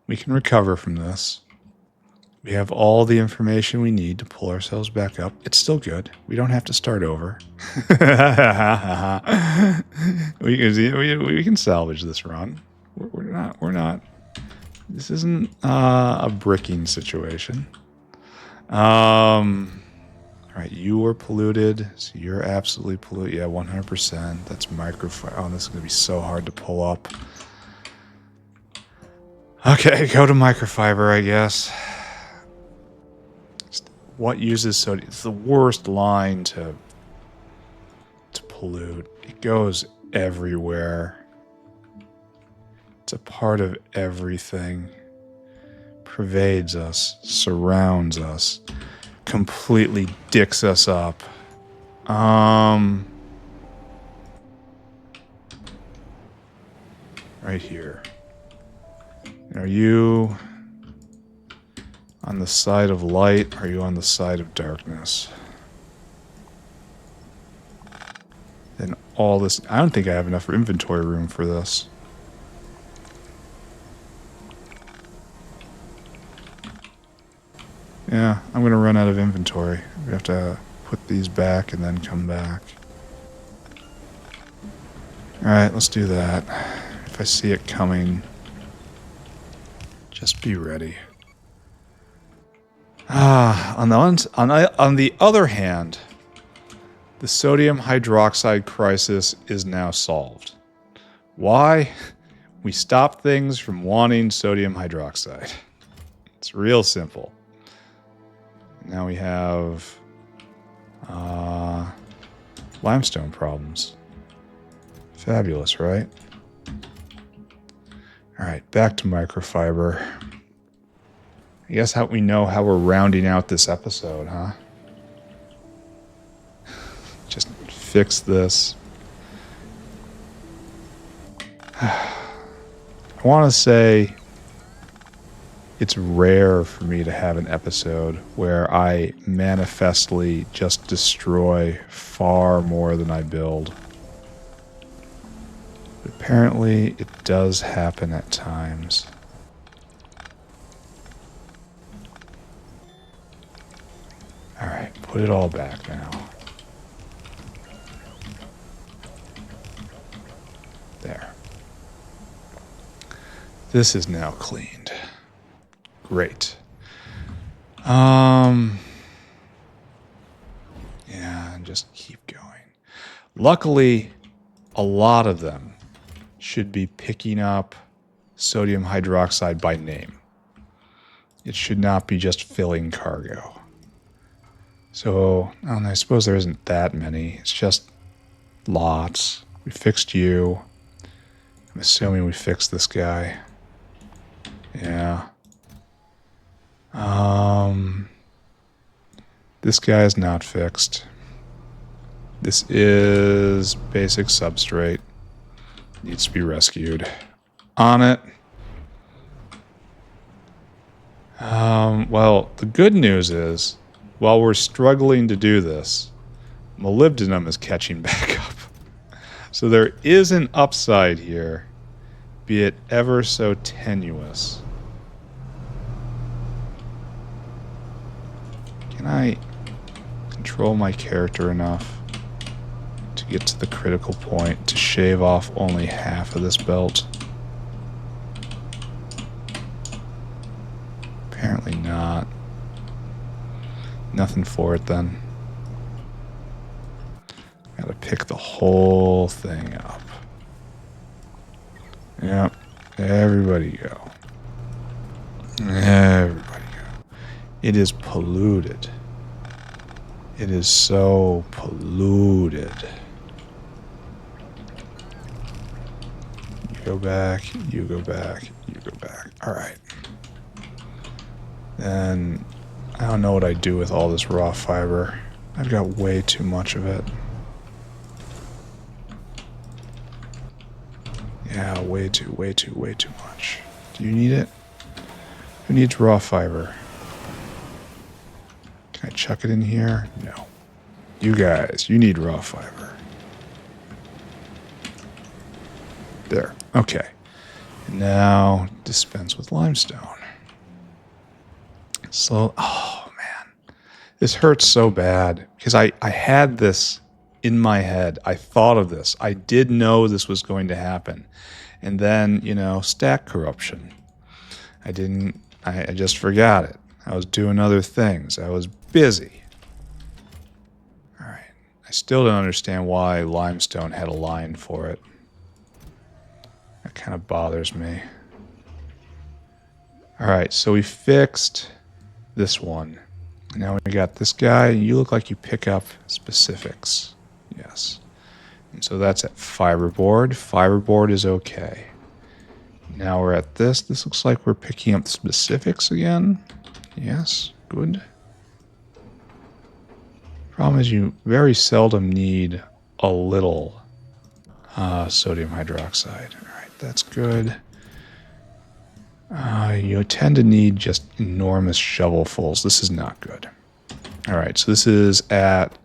We can recover from this. We have all the information we need to pull ourselves back up. It's still good. We don't have to start over. we can salvage this run. We're not. This isn't a bricking situation. All right, you were polluted, so you're absolutely polluted. Yeah, 100%. That's microfiber. Oh, this is gonna be so hard to pull up. Okay, go to microfiber, I guess. What uses sodium? It's the worst line to pollute. It goes everywhere. It's a part of everything. Pervades us, surrounds us, completely dicks us up. Right here. Are you on the side of light? Or are you on the side of darkness? Then all this... I don't think I have enough inventory room for this. Yeah, I'm going to run out of inventory. We have to put these back and then come back. Alright, let's do that. If I see it coming, just be ready. On the other hand, the sodium hydroxide crisis is now solved. Why? We stopped things from wanting sodium hydroxide. It's real simple. Now we have limestone problems. Fabulous, right? Alright, back to microfiber. I guess we know how we're rounding out this episode, huh? Just fix this. I want to say it's rare for me to have an episode where I manifestly just destroy far more than I build. But apparently, it does happen at times. Alright, put it all back now. There. This is now cleaned. Great. Yeah, and just keep going. Luckily, a lot of them should be picking up sodium hydroxide by name. It should not be just filling cargo. So, I suppose there isn't that many. It's just lots. We fixed you. I'm assuming we fixed this guy. Yeah. This guy is not fixed. This is basic substrate. Needs to be rescued. On it. Well, the good news is, while we're struggling to do this, molybdenum is catching back up. So there is an upside here, be it ever so tenuous. Can I control my character enough to get to the critical point to shave off only half of this belt? Apparently not. Nothing for it then. Gotta pick the whole thing up. Yep. Everybody go. Everybody go. It is polluted. It is so polluted. You go back, you go back, you go back. Alright. Then I don't know what I do with all this raw fiber. I've got way too much of it. Yeah, way too much. Do you need it? Who needs raw fiber? Can I chuck it in here? No. You guys, you need raw fiber. There. Okay. Now dispense with limestone. So, oh man, this hurts so bad because I had this in my head. I thought of this. I did know this was going to happen. And then, stack corruption. I just forgot it. I was doing other things. I was busy. All right. I still don't understand why limestone had a line for it. That kind of bothers me. All right, so we fixed this one. Now we got this guy. You look like you pick up specifics. Yes. And so that's at fiberboard. Fiberboard is okay. Now we're at this. This looks like we're picking up specifics again. Yes, good. Problem is you very seldom need a little sodium hydroxide. All right, that's good. You tend to need just enormous shovelfuls. This is not good. All right, so this is at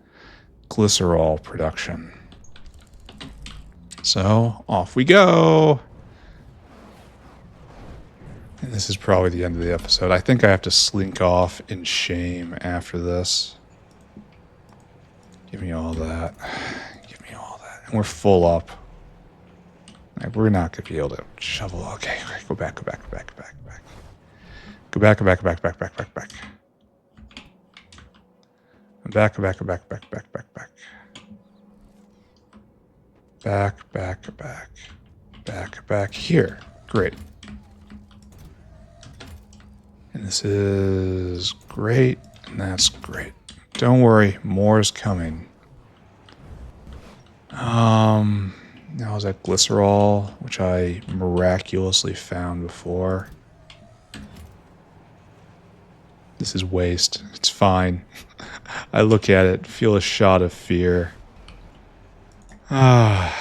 glycerol production. So off we go. And this is probably the end of the episode. I think I have to slink off in shame after this. Give me all that. Give me all that. And we're full up. Like, we're not going to be able to shovel. Okay, go back, go back, go back, go back, go back. Go back, go back, go back, back, back, back, back. Back, go back, go back, back, back, back, back. Back, back, back. Back, back here. Great. And this is great, and that's great. Don't worry, more is coming. Now is that glycerol, which I miraculously found before. This is waste. It's fine. I look at it, feel a shot of fear. The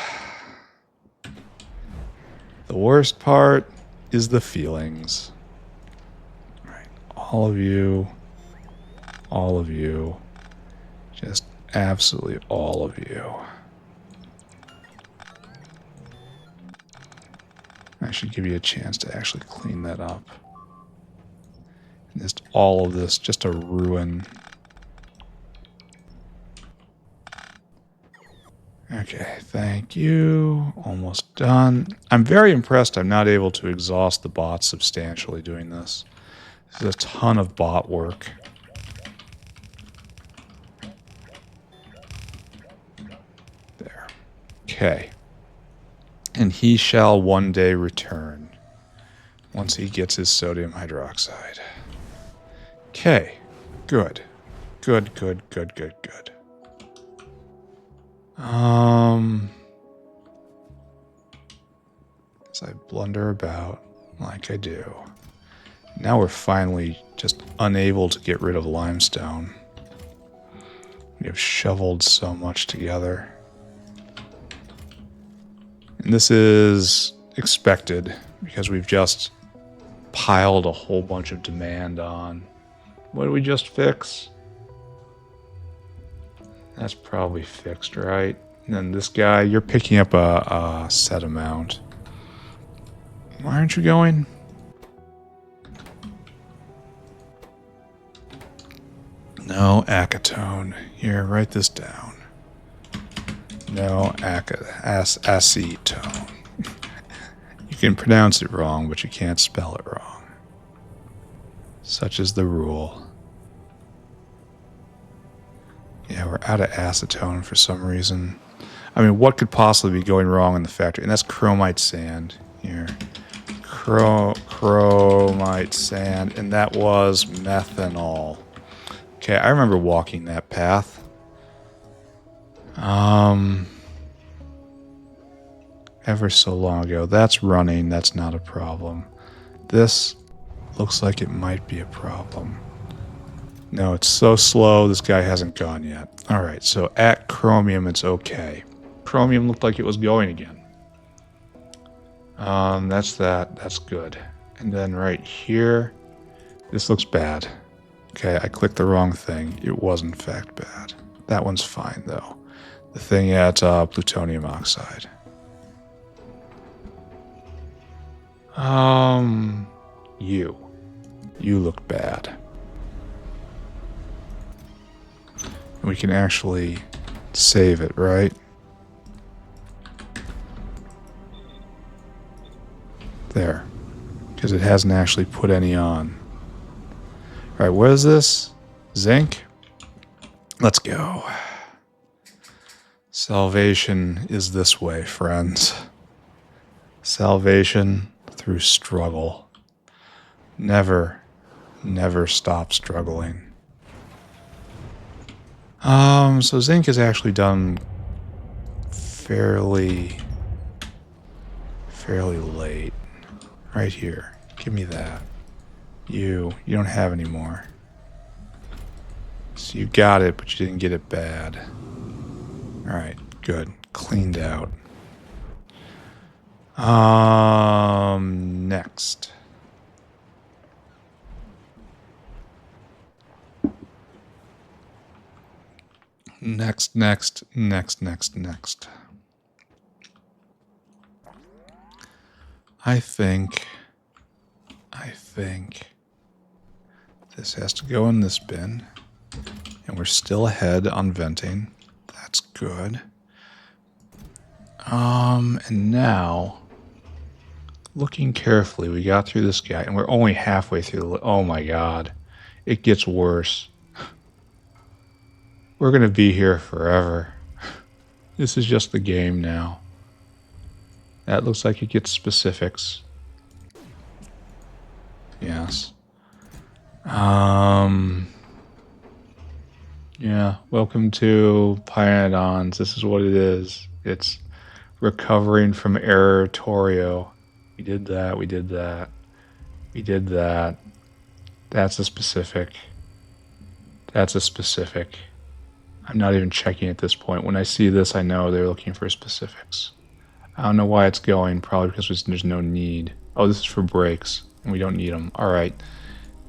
worst part is the feelings. Right. All of you, just absolutely all of you. I should give you a chance to actually clean that up. And just all of this, just a ruin. Okay, thank you. Almost done. I'm very impressed I'm not able to exhaust the bots substantially doing this. This is a ton of bot work. There. Okay. And he shall one day return once he gets his sodium hydroxide. Okay. Good. Good, good, good, good, good. As I blunder about like I do. Now we're finally just unable to get rid of limestone. We have shoveled so much together. And this is expected because we've just piled a whole bunch of demand on. What did we just fix? That's probably fixed, right? And then this guy, you're picking up a set amount. Why aren't you going? No acetone. Here, write this down. No acetone. You can pronounce it wrong, but you can't spell it wrong. Such is the rule. Yeah, we're out of acetone for some reason. I mean, what could possibly be going wrong in the factory? And that's chromite sand here. Chromite sand, and that was methanol. Okay, I remember walking that path. Ever so long ago. That's running, that's not a problem. This looks like it might be a problem. No, it's so slow, this guy hasn't gone yet. Alright, so at chromium, it's okay. Chromium looked like it was going again. That's that. That's good. And then right here, this looks bad. Okay, I clicked the wrong thing. It was in fact bad. That one's fine, though. The thing at plutonium oxide. You look bad. We can actually save it, right? There. Because it hasn't actually put any on. Alright, what is this? Zinc? Let's go. Salvation is this way, friends. Salvation through struggle. Never, never stop struggling. So zinc is actually done fairly late. Right here. Give me that. You don't have any more. So you got it, but you didn't get it bad. Alright, good. Cleaned out. Next. Next. I think this has to go in this bin. And we're still ahead on venting. That's good. And now, looking carefully, we got through this guy, and we're only halfway through the... Oh my god. It gets worse. We're gonna be here forever. This is just the game now. That looks like it gets specifics. Yes. Yeah, welcome to Pyanodons. This is what it is. recovering from Aerogel. We did that, we did that. We did that. That's a specific. That's a specific. I'm not even checking at this point. When I see this, I know they're looking for specifics. I don't know why it's going. Probably because there's no need. Oh, this is for brakes, and we don't need them. All right.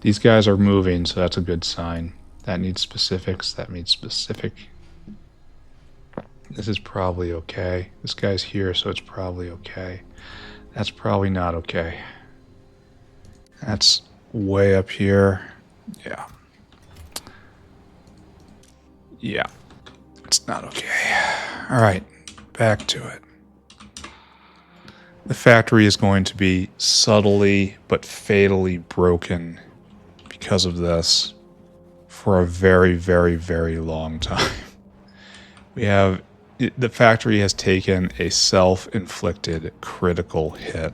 These guys are moving, so that's a good sign. That needs specifics. That needs specific. This is probably okay. This guy's here, so it's probably okay. That's probably not okay. That's way up here. Yeah. Yeah. It's not okay. All right. Back to it. The factory is going to be subtly but fatally broken because of this for a very, very, very long time. The factory has taken a self-inflicted critical hit.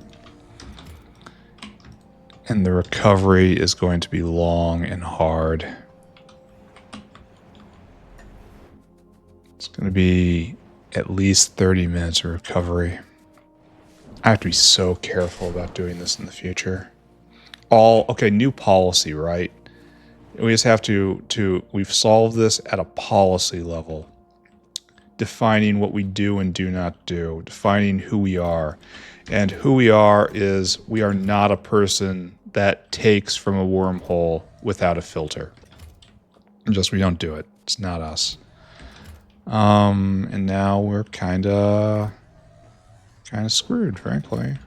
And the recovery is going to be long and hard. It's going to be at least 30 minutes of recovery. I have to be so careful about doing this in the future. Okay, new policy, right? We just have we've solved this at a policy level. Defining what we do and do not do. Defining who we are. And who we are is we are not a person that takes from a wormhole without a filter. We don't do it. It's not us. And now we're kind of screwed, frankly.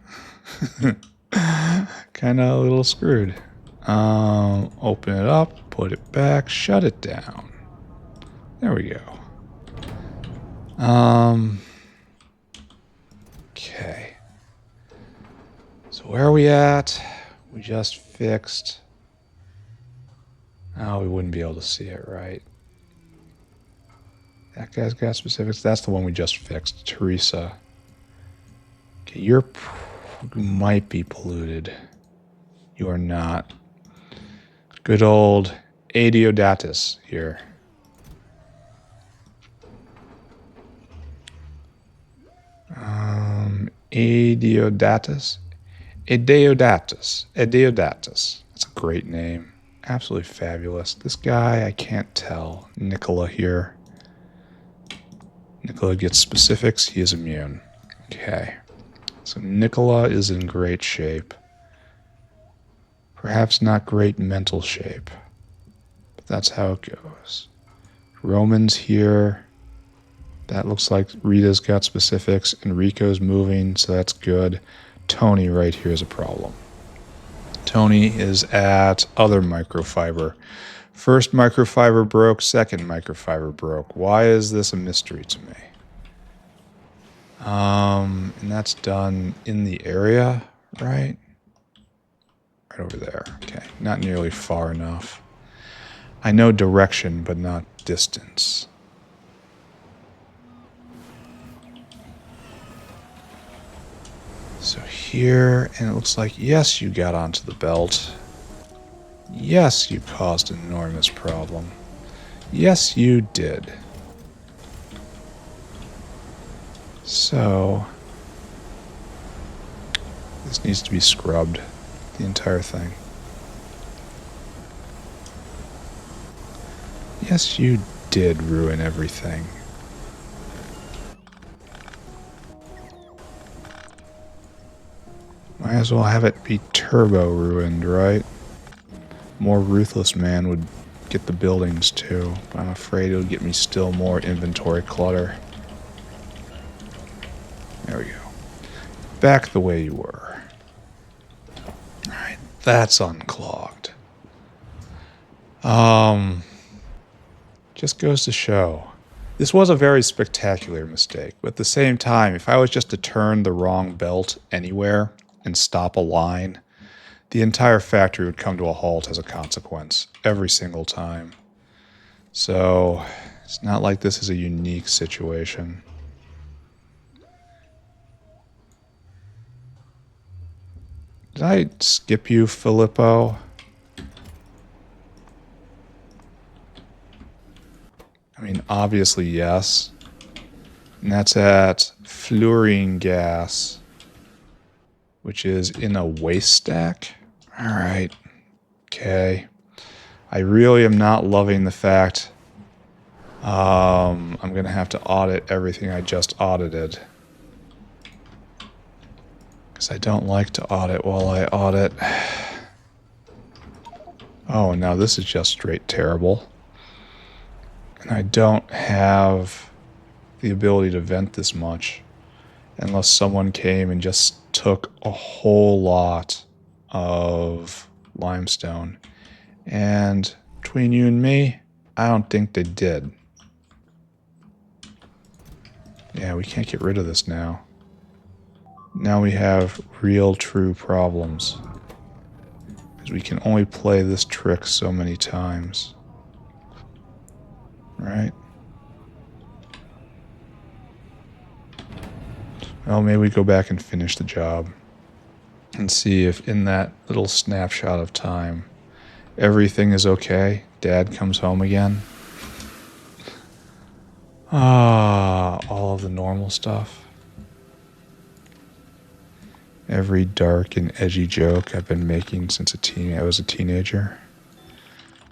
Kind of a little screwed. Open it up, put it back, shut it down. There we go. Okay. So where are we at? We just fixed. Oh, we wouldn't be able to see it, right? That guy's got specifics. That's the one we just fixed, Teresa. Okay, you might be polluted. You are not. Good old Aerogel here. Aerogel. Aerogel. That's a great name. Absolutely fabulous. This guy, I can't tell. Nicola here. Nicola gets specifics. He is immune. Okay. So Nicola is in great shape. Perhaps not great mental shape. But that's how it goes. Roman's here. That looks like Rita's got specifics. Enrico's moving, so that's good. Tony right here is a problem. Tony is at other microfiber. First microfiber broke, second microfiber broke. Why is this a mystery to me? And that's done in the area, right? Right over there. Okay, not nearly far enough. I know direction, but not distance. So here, and it looks like, yes, you got onto the belt. Yes, you caused an enormous problem. Yes, you did. So, this needs to be scrubbed, the entire thing. Yes, you did ruin everything. Might as well have it be turbo ruined, right? More ruthless man would get the buildings too. I'm afraid it would get me still more inventory clutter. There we go. Back the way you were. Alright, that's unclogged. Just goes to show. This was a very spectacular mistake, but at the same time, if I was just to turn the wrong belt anywhere and stop a line, the entire factory would come to a halt as a consequence, every single time. So, it's not like this is a unique situation. Did I skip you, Filippo? I mean, obviously, yes. And that's at fluorine gas, which is in a waste stack. All right. Okay. I really am not loving the fact I'm going to have to audit everything I just audited. Because I don't like to audit while I audit. Oh, now this is just straight terrible. And I don't have the ability to vent this much unless someone came and just took a whole lot of limestone. And between you and me, I don't think they did. Yeah, we can't get rid of this now. Now we have real true problems. Because we can only play this trick so many times. Right? Well, maybe we go back and finish the job. And see if in that little snapshot of time, everything is okay. Dad comes home again. All of the normal stuff. Every dark and edgy joke I've been making since I was a teenager.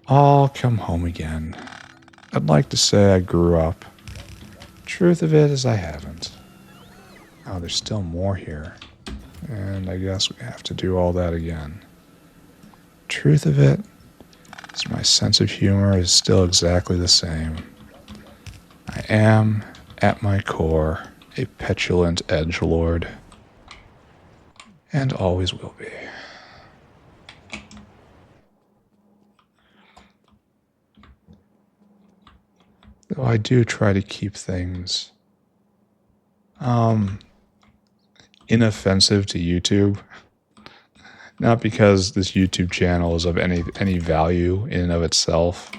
All come home again. I'd like to say I grew up. Truth of it is I haven't. Oh, there's still more here. And I guess we have to do all that again. Truth of it is my sense of humor is still exactly the same. I am, at my core, a petulant edgelord. And always will be. Though I do try to keep things inoffensive to YouTube. Not because this YouTube channel is of any value in and of itself.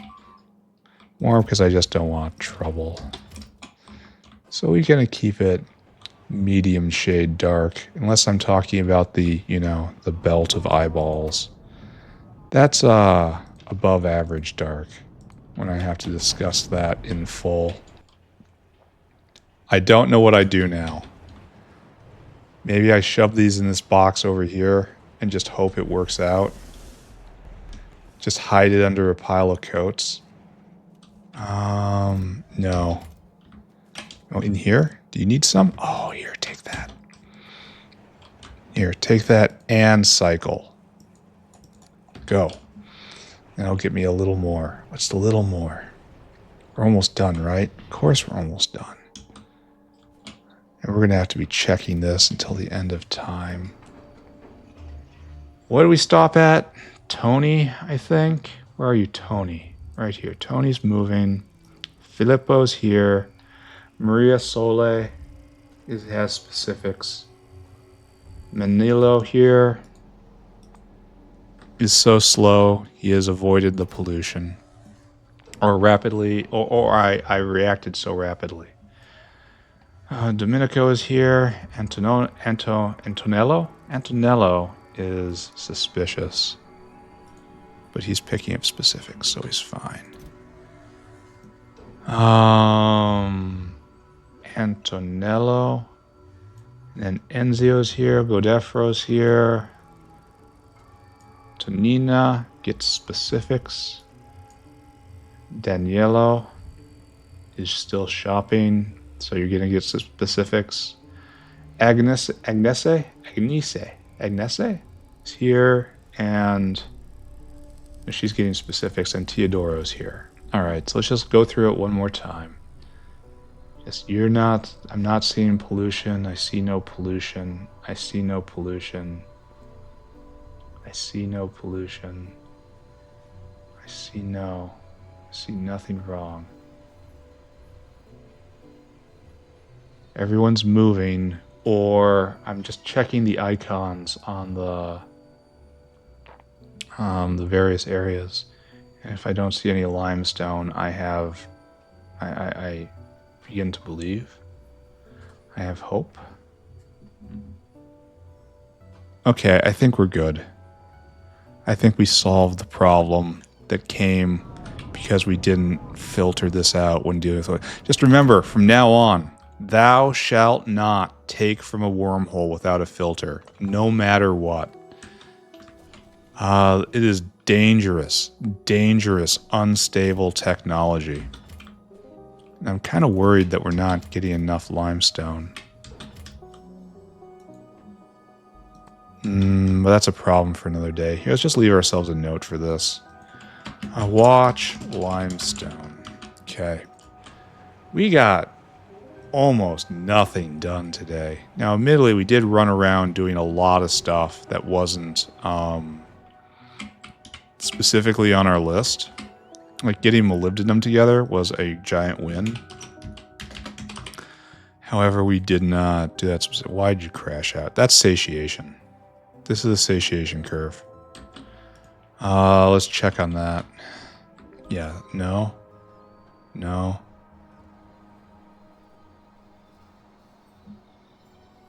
More because I just don't want trouble. So we're going to keep it medium shade dark. Unless I'm talking about the, the belt of eyeballs. That's above average dark. When I have to discuss that in full. I don't know what I do now. Maybe I shove these in this box over here and just hope it works out. Just hide it under a pile of coats. No. Oh, in here? Do you need some? Oh, here, take that. Here, take that and cycle. Go. That'll get me a little more. What's the little more? We're almost done, right? Of course we're almost done. And we're going to have to be checking this until the end of time. What do we stop at? Tony, I think. Where are you, Tony? Right here. Tony's moving. Filippo's here. Maria Sole has specifics. Manilo here is so slow, he has avoided the pollution. Or rapidly, or I reacted so rapidly. Domenico is here. Antonello is suspicious. But he's picking up specifics, so he's fine. Antonello. And Enzio's here. Godefro's here. Tonina gets specifics. Danielo is still shopping, so you're going to get specifics. Agnese is here, and she's getting specifics, and Teodoro's here. All right, so let's just go through it one more time. I'm not seeing pollution. I see no pollution. I see no pollution. I see no pollution. I see nothing wrong. Everyone's moving, or I'm just checking the icons on the various areas. And if I don't see any limestone, I begin to believe. I have hope. Okay, I think we're good. I think we solved the problem that came because we didn't filter this out when dealing with it. Just remember, from now on, Thou shalt not take from a wormhole without a filter, no matter what. It is dangerous, unstable technology. And I'm kind of worried that we're not getting enough limestone. But that's a problem for another day. Here, let's just leave ourselves a note for this. Watch limestone. Okay. We got almost nothing done today. Now, admittedly, we did run around doing a lot of stuff that wasn't specifically on our list. Like getting molybdenum together was a giant win. However, we did not do that specific. Why'd you crash out? That's satiation. This is a satiation curve. Let's check on that. Yeah, no. No.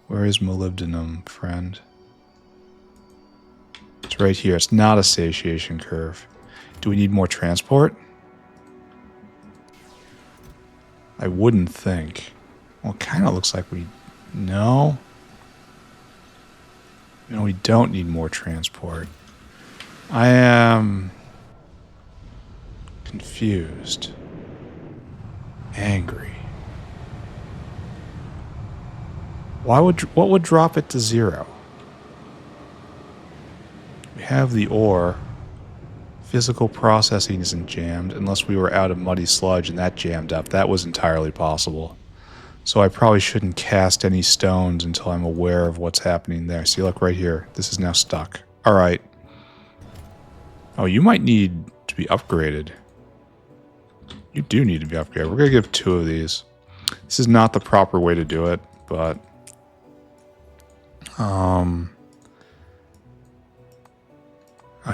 Where is molybdenum, friend? It's right here. It's not a satiation curve. Do we need more transport? I wouldn't think. Well, it kind of looks like we... No. No, we don't need more transport. I am... confused. Angry. What would drop it to 0? We have the ore. Physical processing isn't jammed unless we were out of muddy sludge and that jammed up. That was entirely possible. So I probably shouldn't cast any stones until I'm aware of what's happening there. See, look right here. This is now stuck. All right. Oh, you might need to be upgraded. You do need to be upgraded. We're going to give 2 of these. This is not the proper way to do it, but... Oh,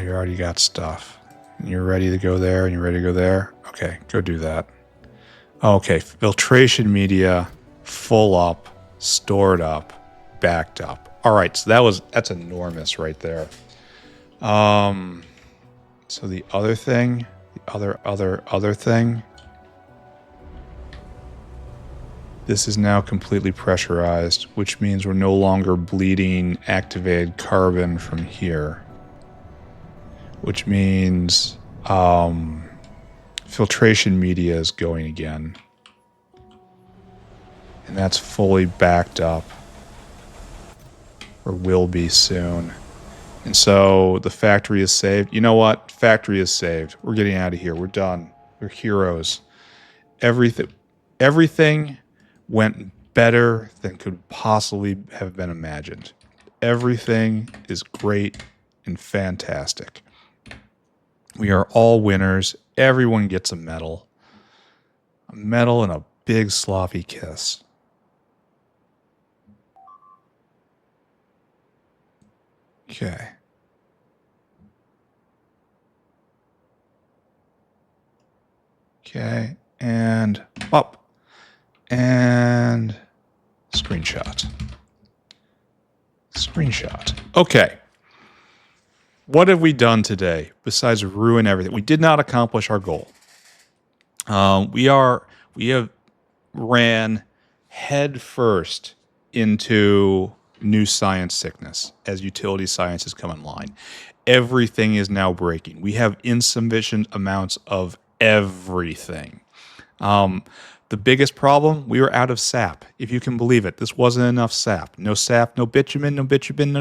you already got stuff. And you're ready to go there, and you're ready to go there? Okay, go do that. Okay, filtration media, full up, stored up, backed up. All right, so that's enormous right there. So the other thing, the other thing, this is now completely pressurized, which means we're no longer bleeding activated carbon from here. Which means filtration media is going again. And that's fully backed up. Or will be soon. And so the factory is saved. You know what? Factory is saved. We're getting out of here. We're done. We're heroes. Everything went better than could possibly have been imagined. Everything is great and fantastic. We are all winners. Everyone gets a medal. A medal and a big sloppy kiss. Okay. Okay. And up. And screenshot. Screenshot. Okay. What have we done today besides ruin everything? We did not accomplish our goal. We have ran head first into new science sickness as utility science has come online. Everything is now breaking. We have insufficient amounts of everything. The biggest problem, we were out of sap. If you can believe it, this wasn't enough sap. No sap, no bitumen, no nitrogen, no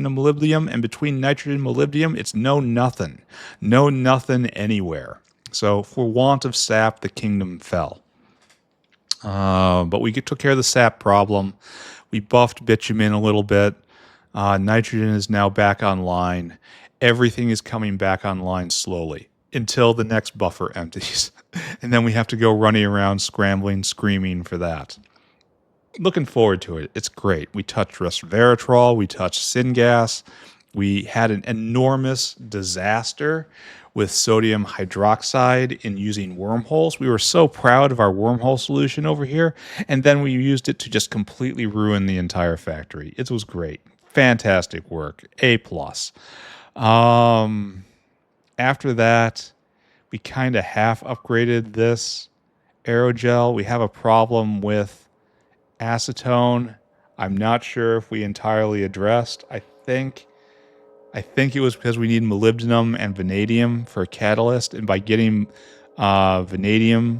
molybdenum. And between nitrogen and molybdenum, it's no nothing. No nothing anywhere. So for want of sap, the kingdom fell. But we took care of the sap problem. We buffed bitumen a little bit. Nitrogen is now back online. Everything is coming back online slowly until the next buffer empties. And then we have to go running around scrambling, screaming for that. Looking forward to it. It's great. We touched resveratrol. We touched syngas. We had an enormous disaster with sodium hydroxide in using wormholes. We were so proud of our wormhole solution over here. And then we used it to just completely ruin the entire factory. It was great. Fantastic work. A+. After that, we kind of half upgraded this aerogel. We have a problem with Acetone, I'm not sure if we entirely addressed. I think it was because we need molybdenum and vanadium for a catalyst, and by getting molybdenum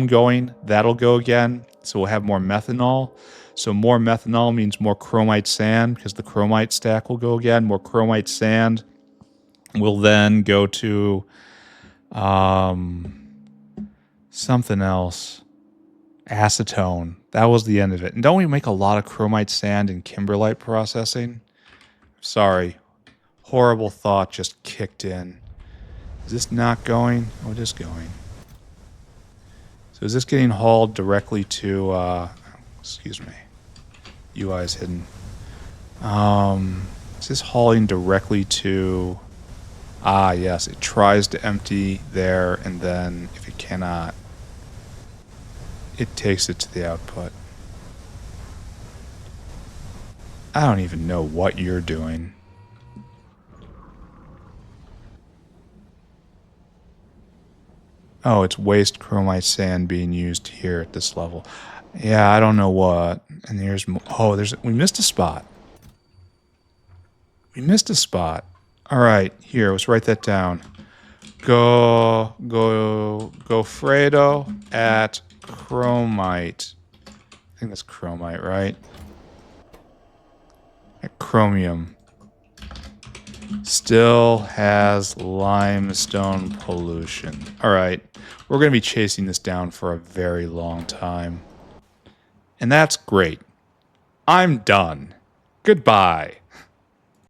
going, that'll go again. So we'll have more methanol. So more methanol means more chromite sand, because the chromite stack will go again. More chromite sand will then go to something else. Acetone. That was the end of it. And don't we make a lot of chromite sand in kimberlite processing? Sorry. Horrible thought just kicked in. Is this not going? Oh, it is going. So is this getting hauled directly to, excuse me. UI is hidden. Is this hauling directly to, yes, it tries to empty there, and then if it cannot, it takes it to the output. I don't even know what you're doing. Oh, it's waste chromite sand being used here at this level. Yeah, I don't know what. And there's... Oh, we missed a spot. We missed a spot. All right, here, let's write that down. Go Fredo at chromite. I think that's chromite, right? At chromium. Still has limestone pollution. All right, we're going to be chasing this down for a very long time. And that's great. I'm done. Goodbye.